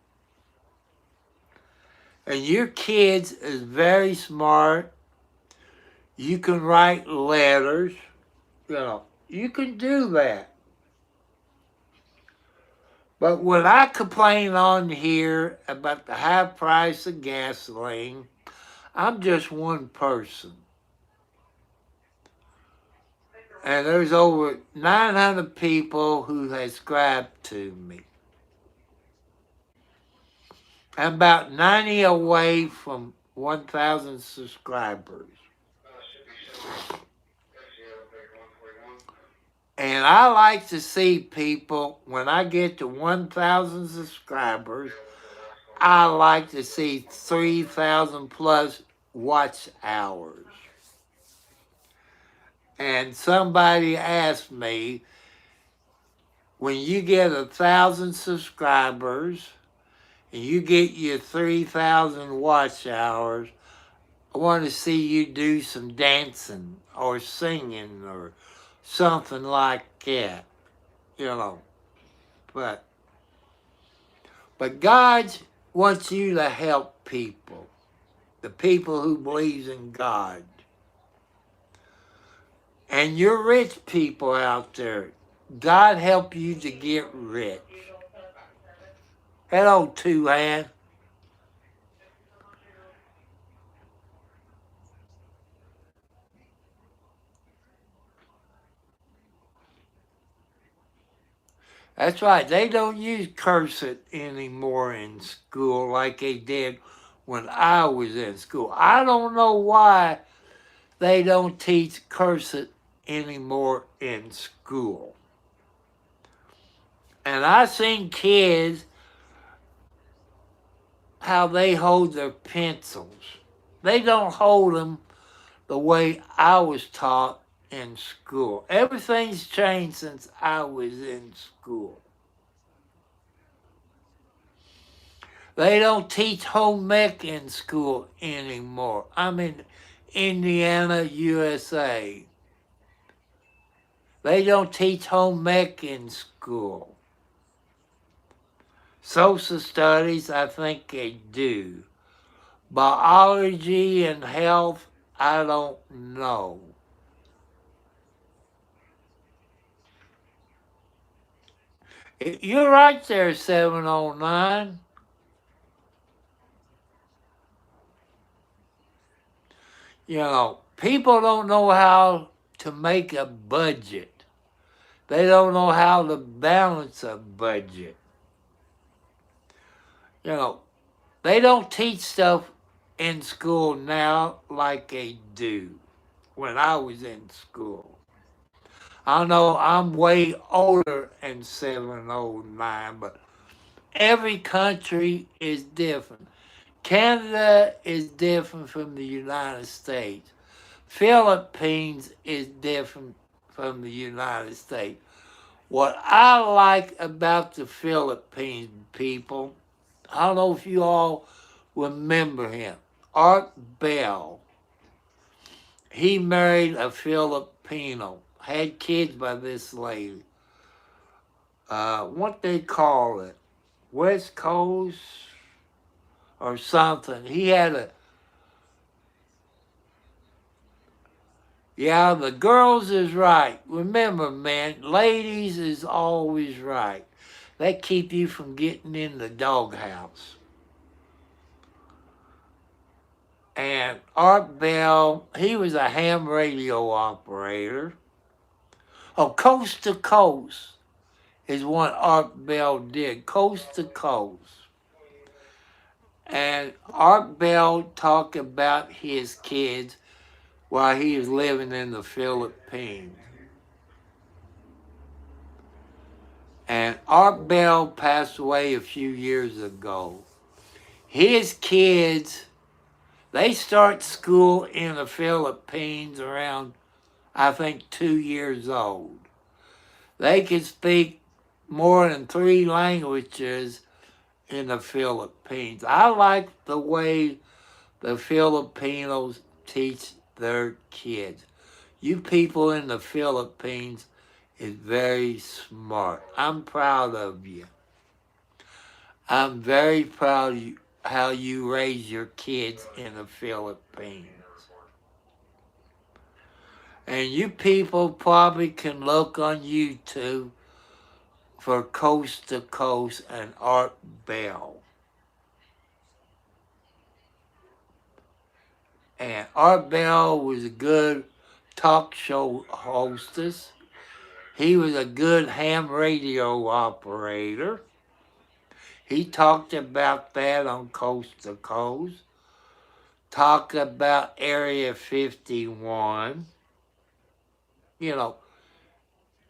And your kids is very smart. You can write letters. You know, you can do that. But when I complain on here about the high price of gasoline, I'm just one person. And there's over 900 people who have subscribed to me. I'm about 90 away from 1,000 subscribers. And I like to see people, when I get to 1,000 subscribers, I like to see 3,000 plus watch hours. And somebody asked me, when you get 1,000 subscribers and you get your 3,000 watch hours, I want to see you do some dancing or singing or something like that, you know. But God wants you to help people, the people who believes in God. And you're rich people out there. God help you to get rich. Hello, Two Hand. That's right. They don't use curse it anymore in school like they did when I was in school. I don't know why they don't teach curse it anymore in school. And I seen kids how they hold their pencils. They don't hold them the way I was taught in school. Everything's changed since I was in school. They don't teach home ec in school anymore. I'm in Indiana, USA. They don't teach home ec in school. Social studies, I think they do. Biology and health, I don't know. You're right there, 709. You know, people don't know how to make a budget. They don't know how to balance a budget. You know, they don't teach stuff in school now like they do when I was in school. I know I'm way older than 709, but every country is different. Canada is different from the United States. Philippines is different from the United States. What I like about the Philippines people, I don't know if you all remember him, Art Bell. He married a Filipino, had kids by this lady. What they call it, West Coast or something. He had a, yeah, the girls is right. Remember, man, ladies is always right. They keep you from getting in the doghouse. And Art Bell, he was a ham radio operator. Oh, Coast to Coast is what Art Bell did, Coast to Coast. And Art Bell talked about his kids while he was living in the Philippines. And Art Bell passed away a few years ago. His kids, they start school in the Philippines around, I think, 2 years old. They can speak more than 3 languages in the Philippines. I like the way the Filipinos teach their kids. You people in the Philippines is very smart. I'm proud of you. I'm very proud of you, how you raise your kids in the Philippines. And you people probably can look on YouTube for Coast to Coast and Art Bell. And Art Bell was a good talk show hostess. He was a good ham radio operator. He talked about that on Coast to Coast. Talked about Area 51. You know,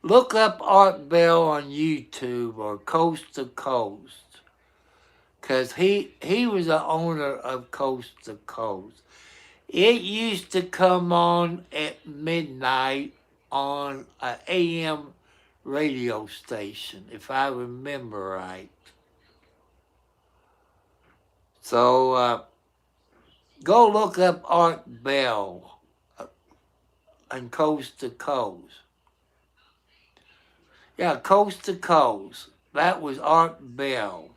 look up Art Bell on YouTube or Coast to Coast. Because he was the owner of Coast to Coast. It used to come on at midnight on an AM radio station, if I remember right. So go look up Art Bell and Coast to Coast. Yeah, Coast to Coast. That was Art Bell.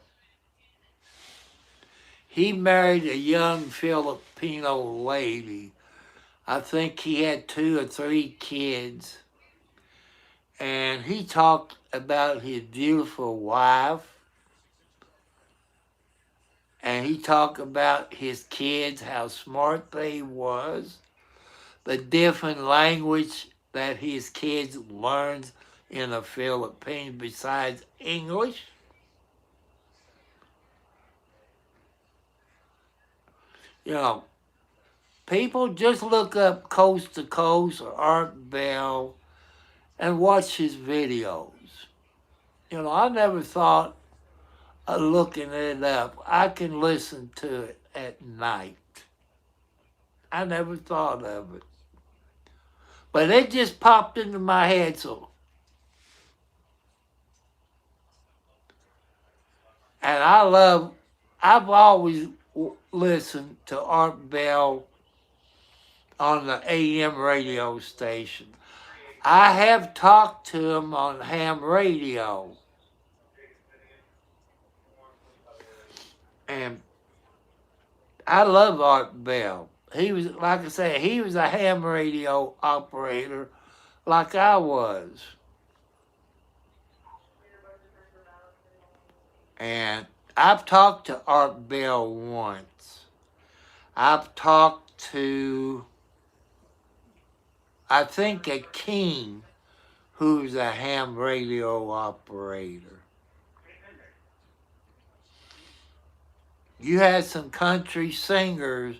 He married a young Filipino lady. I think he had 2 or 3 kids. And he talked about his beautiful wife. And he talked about his kids, how smart they was, the different language that his kids learned in the Philippines besides English. You know, people just look up Coast to Coast or Art Bell and watch his videos. You know, I never thought of looking it up. I can listen to it at night. I never thought of it. But it just popped into my head, so. And I've always listened to Art Bell on the AM radio station. I have talked to him on ham radio. And I love Art Bell. He was, like I said, he was a ham radio operator like I was. And I've talked to Art Bell once. I've talked to, I think, a king who's a ham radio operator. You had some country singers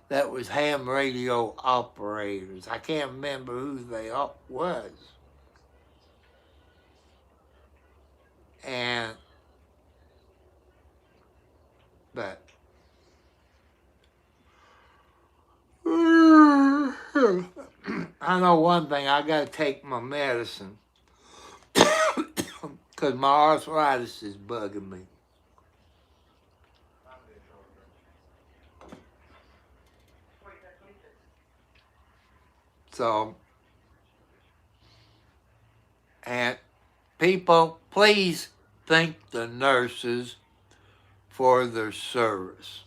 that was ham radio operators. I can't remember who they was. But I know one thing, I gotta take my medicine because my arthritis is bugging me. So, and people, please thank the nurses for their service.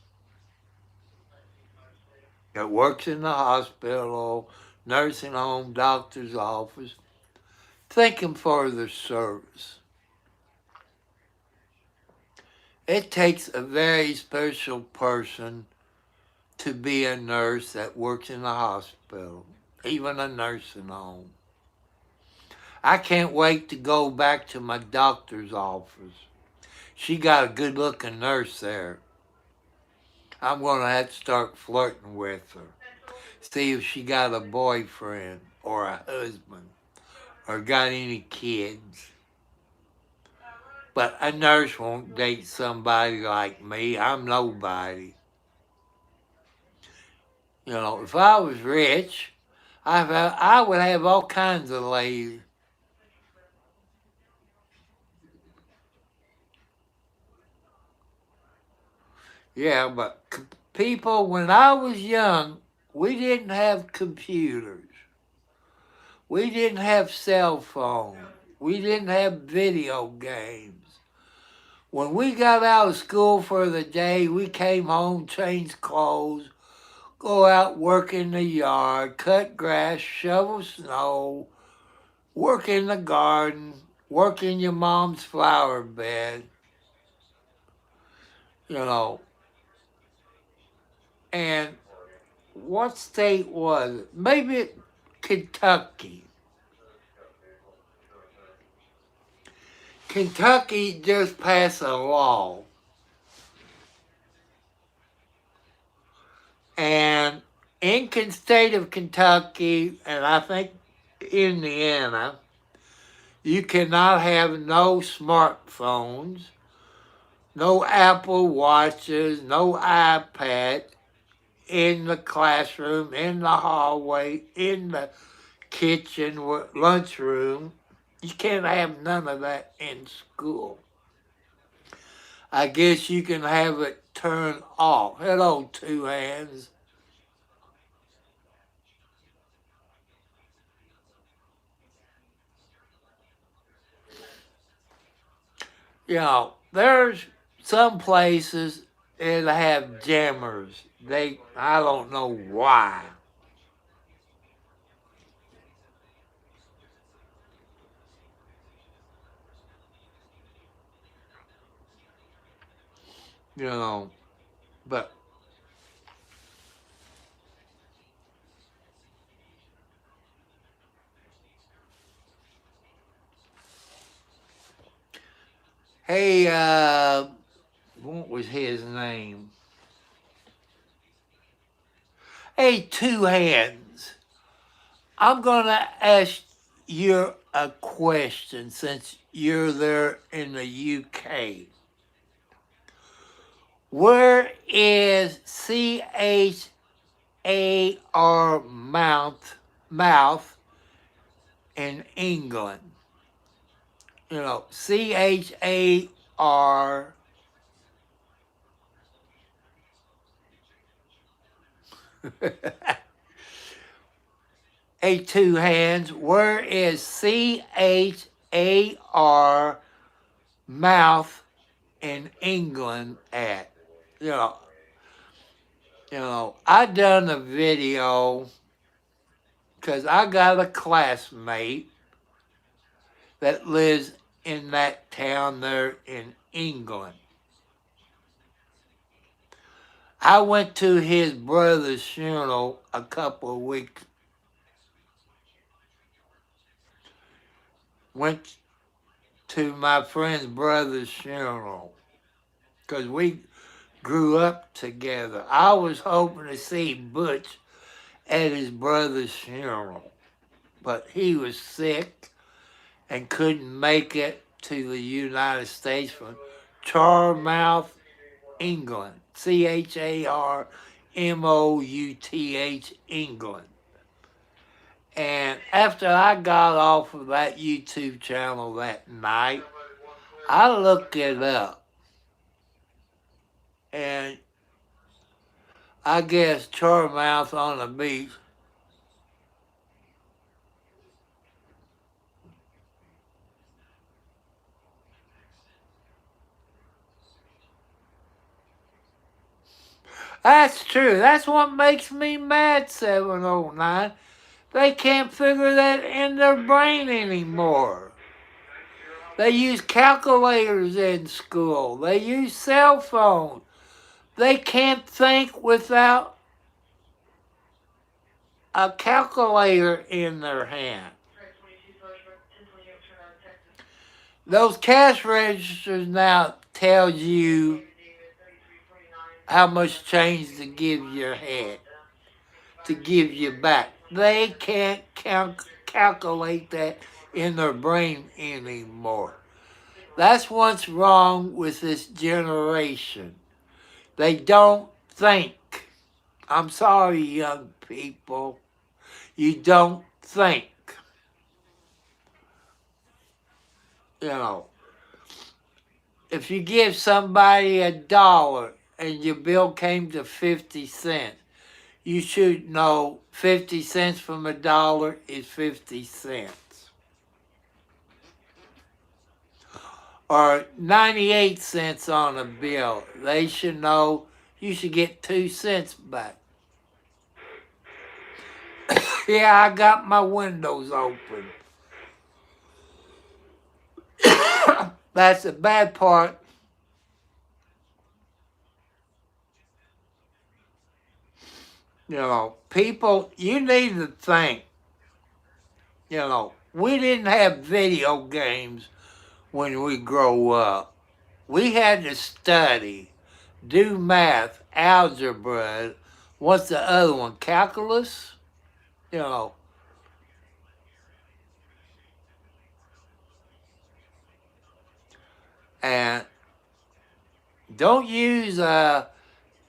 That works in the hospital, nursing home, doctor's office. Thank them for their service. It takes a very special person to be a nurse that works in a hospital, even a nursing home. I can't wait to go back to my doctor's office. She got a good looking nurse there. I'm going to have to start flirting with her. See if she got a boyfriend or a husband or got any kids. But a nurse won't date somebody like me. I'm nobody. You know, if I was rich, I would have all kinds of ladies. Yeah, but people, when I was young, we didn't have computers. We didn't have cell phones. We didn't have video games. When we got out of school for the day, we came home, changed clothes, go out, work in the yard, cut grass, shovel snow, work in the garden, work in your mom's flower bed, you know. And what state was it? Maybe Kentucky. Kentucky just passed a law, and in the state of Kentucky, and I think Indiana, you cannot have no smartphones, no Apple Watches, no iPad in the classroom, in the hallway, in the kitchen, lunchroom. You can't have none of that in school. I guess you can have it turned off. Hello, Two Hands. You know, there's some places that have jammers. I don't know why. You know, but hey, what was his name? Hey, Two Hands. I'm gonna ask you a question since you're there in the UK. Where is CHAR mouth in England? You know, CHAR. Hey, Two Hands, where is CHAR mouth in England at? You know, I done a video because I got a classmate that lives in that town there in England. I went to his brother's funeral a couple of weeks. Went to my friend's brother's funeral because we grew up together. I was hoping to see Butch at his brother's funeral, but he was sick and couldn't make it to the United States from Charmouth, England. CHARMOUTH, England. And after I got off of that YouTube channel that night, I looked it up. And I guess Charmouth on the beach. That's true. That's what makes me mad, 709. They can't figure that in their brain anymore. They use calculators in school. They use cell phones. They can't think without a calculator in their hand. Those cash registers now tell you how much change to give your head, to give you back. They can't calculate that in their brain anymore. That's what's wrong with this generation. They don't think. I'm sorry, young people. You don't think. You know, if you give somebody $1 and your bill came to 50 cents, you should know 50 cents from $1 is 50 cents. Or 98 cents on a bill. They should know you should get 2 cents back. Yeah, I got my windows open. That's the bad part. You know, people, you need to think. You know, we didn't have video games when we grow up. We had to study, do math, algebra. What's the other one? Calculus? You know. And don't use a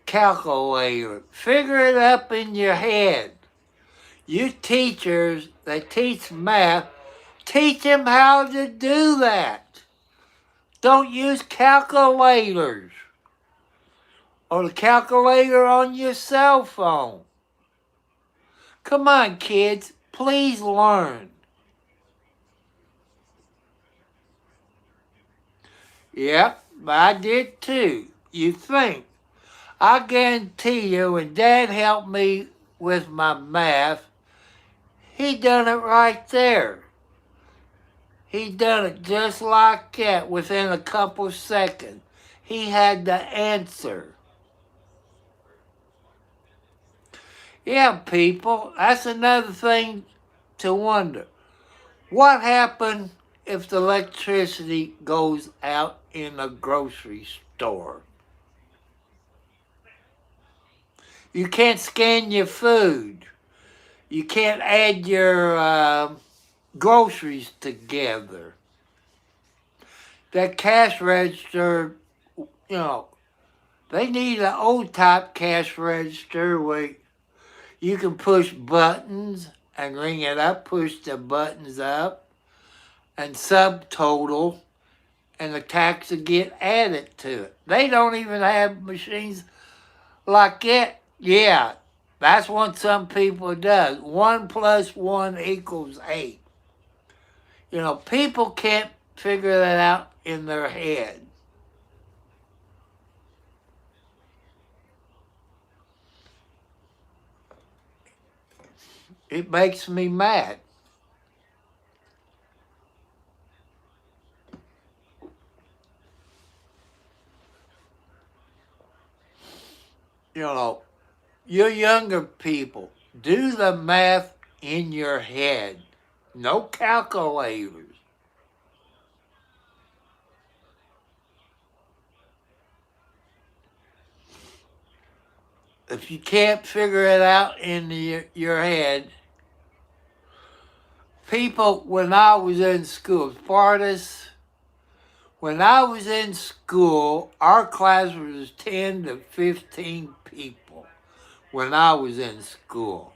calculator. Figure it up in your head. You teachers that teach math, teach them how to do that. Don't use calculators or the calculator on your cell phone. Come on, kids, please learn. Yep, I did too. You think. I guarantee you, when Dad helped me with my math, he done it right there. He done it just like that within a couple seconds. He had the answer. Yeah, people, that's another thing to wonder. What happened if the electricity goes out in a grocery store? You can't scan your food. You can't add your groceries together. That cash register, you know, they need an old type cash register where you can push buttons and ring it up, push the buttons up, and subtotal, and the tax will get added to it. They don't even have machines like that. Yeah, that's what some people do. 1 + 1 = 8. You know, people can't figure that out in their head. It makes me mad. You know, you younger people, do the math in your head. No calculators. If you can't figure it out in your head, people, when I was in school, Spartus, when I was in school, our class was 10 to 15 people when I was in school.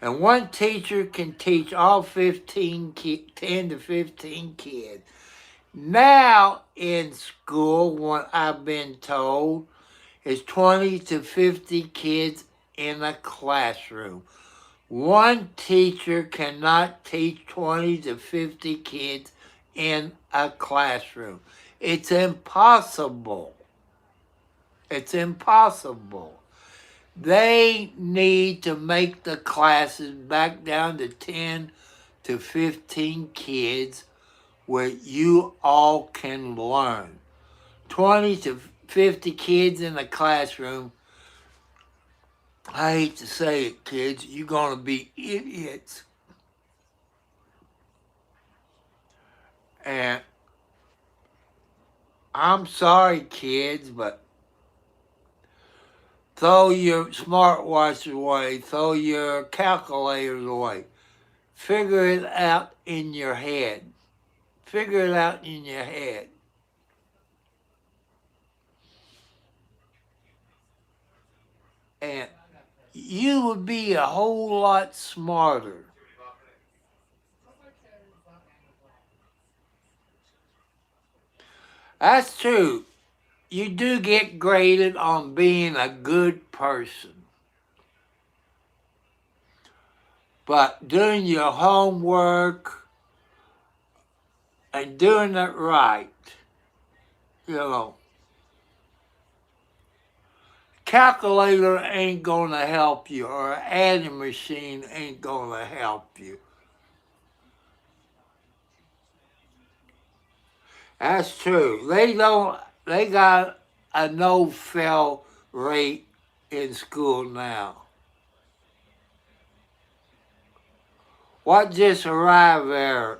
And one teacher can teach all 10 to 15 kids. Now in school, what I've been told, is 20 to 50 kids in a classroom. One teacher cannot teach 20 to 50 kids in a classroom. It's impossible. It's impossible. They need to make the classes back down to 10 to 15 kids where you all can learn. 20 to 50 kids in the classroom, I hate to say it, kids, you're going to be idiots. And I'm sorry, kids, but throw your smartwatch away, throw your calculators away. Figure it out in your head. Figure it out in your head. And you would be a whole lot smarter. That's true. You do get graded on being a good person. But doing your homework and doing it right, you know, calculator ain't gonna help you, or an adding machine ain't gonna help you. That's true. They got a no-fail rate in school now. What just arrived there?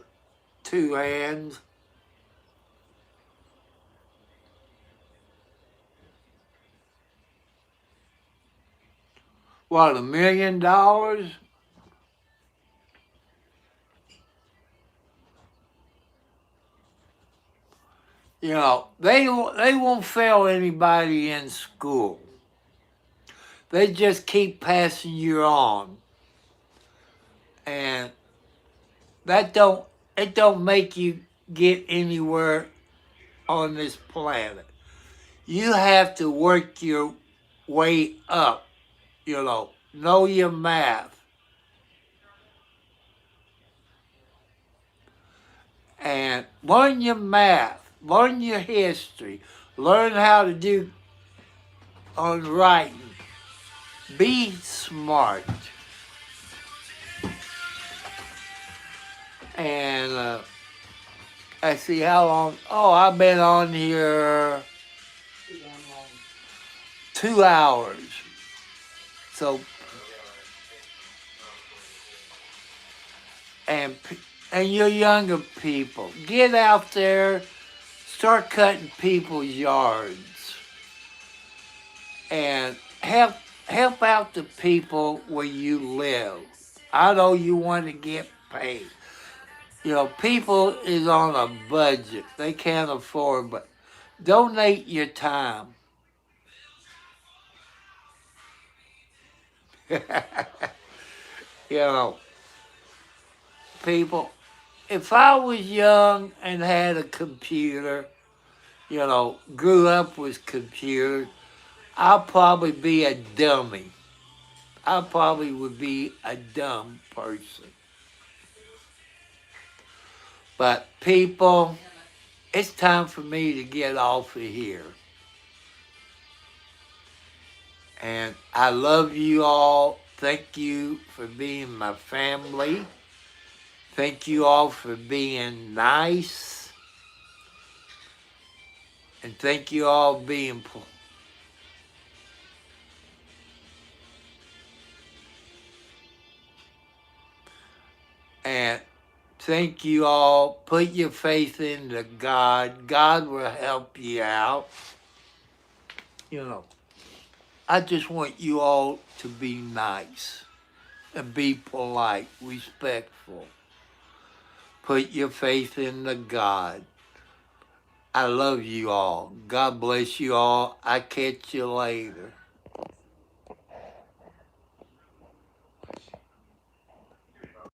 2 hands. What, $1 million? You know, they won't fail anybody in school. They just keep passing you on. And it don't make you get anywhere on this planet. You have to work your way up, you know your math. And learn your math, learn your history, learn how to do on writing. Be smart. And I see how long. Oh, I've been on here 2 hours. So, and you younger people, get out there, start cutting people's yards, and help out the people where you live. I know you want to get paid. You know, people is on a budget. They can't afford, but donate your time. You know, people, if I was young and had a computer, you know, grew up with computers, I'd probably be a dummy. I probably would be a dumb person. But people, it's time for me to get off of here. And I love you all. Thank you for being my family. Thank you all for being nice. And thank you all being and thank you all. Put your faith into God. God will help you out. You know, I just want you all to be nice and be polite, respectful. Put your faith into God. I love you all. God bless you all. I catch you later.